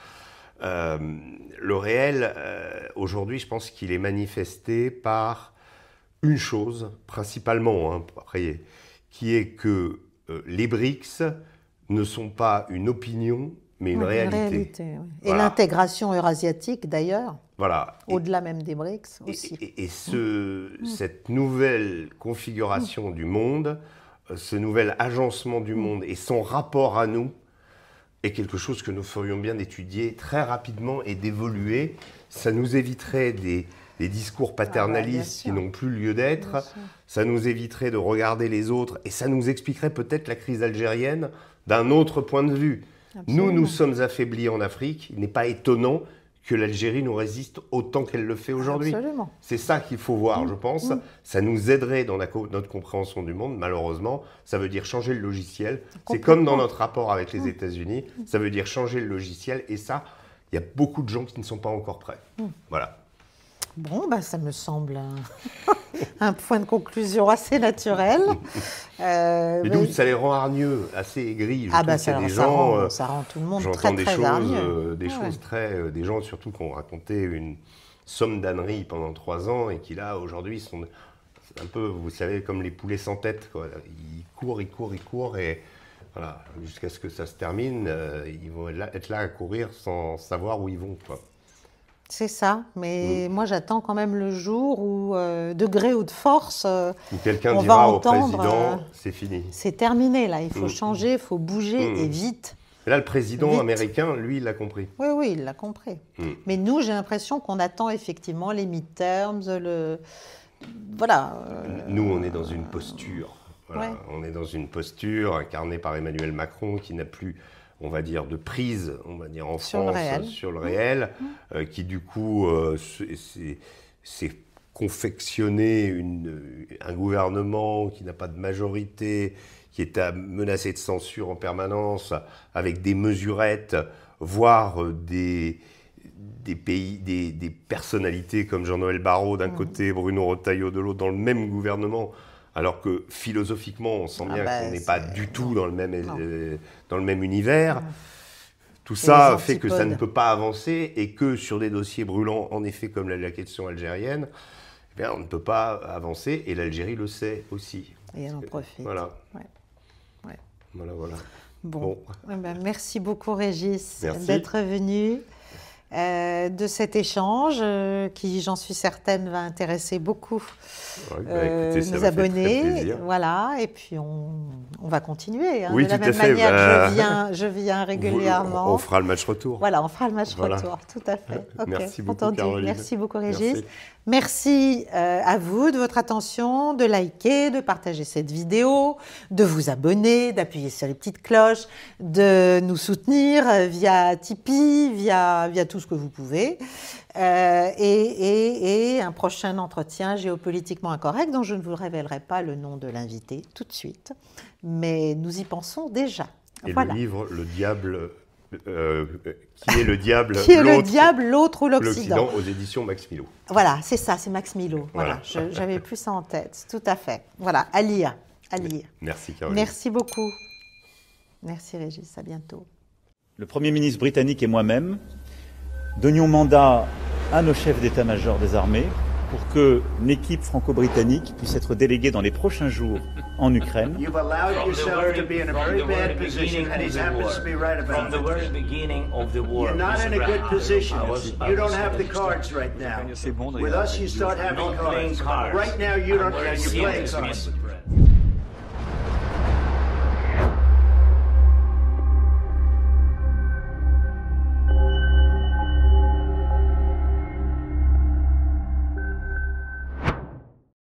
Speaker 1: Le réel, aujourd'hui, je pense qu'il est manifesté par une chose, principalement, après, qui est que les BRICS ne sont pas une opinion, mais une réalité.
Speaker 3: Oui. Et
Speaker 1: Voilà.
Speaker 3: l'intégration eurasiatique, d'ailleurs,
Speaker 1: Voilà.
Speaker 3: au-delà même des BRICS aussi.
Speaker 1: Et cette nouvelle configuration du monde, ce nouvel agencement du monde et son rapport à nous est quelque chose que nous ferions bien d'étudier très rapidement et d'évoluer. Ça nous éviterait des discours paternalistes qui n'ont plus lieu d'être. Ça nous éviterait de regarder les autres et ça nous expliquerait peut-être la crise algérienne d'un autre point de vue.
Speaker 3: Absolument.
Speaker 1: Nous sommes affaiblis en Afrique. Il n'est pas étonnant que l'Algérie nous résiste autant qu'elle le fait aujourd'hui.
Speaker 3: Absolument.
Speaker 1: C'est ça qu'il faut voir, je pense. Ça nous aiderait dans notre compréhension du monde. Malheureusement, ça veut dire changer le logiciel. C'est comme dans notre rapport avec les États-Unis. Ça veut dire changer le logiciel. Et ça, il y a beaucoup de gens qui ne sont pas encore prêts. Voilà.
Speaker 3: Bon, ben, ça me semble un point de conclusion assez naturel.
Speaker 1: Et donc, ça les rend hargneux, assez aigris.
Speaker 3: Ah bah ça rend tout le monde
Speaker 1: j'entends
Speaker 3: très, très hargneux.
Speaker 1: des choses très... des gens surtout qui ont raconté une somme d'âneries pendant 3 ans et qui là, aujourd'hui, sont un peu, vous savez, comme les poulets sans tête, quoi. Ils courent et voilà, jusqu'à ce que ça se termine, ils vont être là à courir sans savoir où ils vont, quoi.
Speaker 3: C'est ça, mais moi j'attends quand même le jour où, de gré ou de force,
Speaker 1: Où quelqu'un
Speaker 3: on
Speaker 1: dira
Speaker 3: va
Speaker 1: au
Speaker 3: entendre,
Speaker 1: président, c'est fini.
Speaker 3: c'est terminé là, il faut changer, il faut bouger et vite.
Speaker 1: Et là, le président
Speaker 3: Vite.
Speaker 1: américain, lui, il l'a compris.
Speaker 3: Oui, oui, il l'a compris. Mais nous, j'ai l'impression qu'on attend effectivement les midterms, voilà.
Speaker 1: Nous, on est dans une posture. Voilà.
Speaker 3: Ouais.
Speaker 1: On est dans une posture incarnée par Emmanuel Macron qui n'a plus, on va dire, de prise, on va dire en
Speaker 3: Sur le
Speaker 1: France,
Speaker 3: réel.
Speaker 1: sur le réel, qui du coup s'est confectionné un gouvernement qui n'a pas de majorité, qui est menacé de censure en permanence, avec des mesurettes, voire des personnalités comme Jean-Noël Barrot d'un côté, Bruno Retailleau de l'autre, dans le même gouvernement, alors que philosophiquement, on sent bien qu'on n'est pas du tout dans le même univers. Tout ça fait que ça ne peut pas avancer et que sur des dossiers brûlants, en effet, comme la question algérienne, eh bien, on ne peut pas avancer et l'Algérie le sait aussi.
Speaker 3: Et elle en profite.
Speaker 1: Voilà.
Speaker 3: Ouais. Ouais.
Speaker 1: Voilà.
Speaker 3: Bon. Eh ben, merci beaucoup Régis
Speaker 1: Merci.
Speaker 3: d'être venu, de cet échange qui, j'en suis certaine, va intéresser beaucoup
Speaker 1: Ouais, écoutez, ça
Speaker 3: nos
Speaker 1: m'a fait très
Speaker 3: abonnés.
Speaker 1: plaisir.
Speaker 3: Voilà, et puis on va continuer. Hein,
Speaker 1: Oui,
Speaker 3: de la
Speaker 1: tout à
Speaker 3: même
Speaker 1: fait.
Speaker 3: manière
Speaker 1: Bah,
Speaker 3: que je viens régulièrement.
Speaker 1: On fera le match retour.
Speaker 3: Voilà, on fera le match
Speaker 1: Voilà.
Speaker 3: retour, tout à fait. Ok,
Speaker 1: Merci beaucoup,
Speaker 3: entendu.
Speaker 1: Caroline.
Speaker 3: Merci beaucoup, Régis.
Speaker 1: Merci.
Speaker 3: Merci à vous de votre attention, de liker, de partager cette vidéo, de vous abonner, d'appuyer sur les petites cloches, de nous soutenir via Tipeee, via tout ce que vous pouvez. Et un prochain entretien géopolitiquement incorrect dont je ne vous révélerai pas le nom de l'invité tout de suite, mais nous y pensons déjà.
Speaker 1: Et
Speaker 3: Voilà.
Speaker 1: le livre, Le Diable, qui est le diable,
Speaker 3: Qui est le diable, l'autre ou l'Occident.
Speaker 1: l'Occident, aux éditions Max Milo.
Speaker 3: Voilà, c'est ça, c'est Max Milo. Voilà,
Speaker 1: Voilà.
Speaker 3: j'avais plus ça en tête, tout à fait. Voilà, à lire, à lire.
Speaker 1: Merci Caroline.
Speaker 3: Merci beaucoup. Merci Régis, à bientôt.
Speaker 4: Le Premier ministre britannique et moi-même donnions mandat à nos chefs d'état-major des armées pour qu'une équipe franco-britannique puisse être déléguée dans les prochains jours en Ukraine.
Speaker 5: You've allowed yourself to be in a very bad position, and he happens to be right
Speaker 6: From
Speaker 5: about
Speaker 6: the
Speaker 5: it.
Speaker 6: very beginning of the war,
Speaker 5: You're not in a
Speaker 6: Mr.
Speaker 5: good
Speaker 6: Graham,
Speaker 5: position.
Speaker 6: I was
Speaker 5: You don't have the
Speaker 6: understanding.
Speaker 5: cards right now.
Speaker 7: C'est bon,
Speaker 5: With us, you start having
Speaker 6: Not playing
Speaker 5: cards.
Speaker 6: cards.
Speaker 5: Right now, you don't.
Speaker 6: I'm very
Speaker 5: You're playing
Speaker 6: serious,
Speaker 5: cards.
Speaker 6: Mr.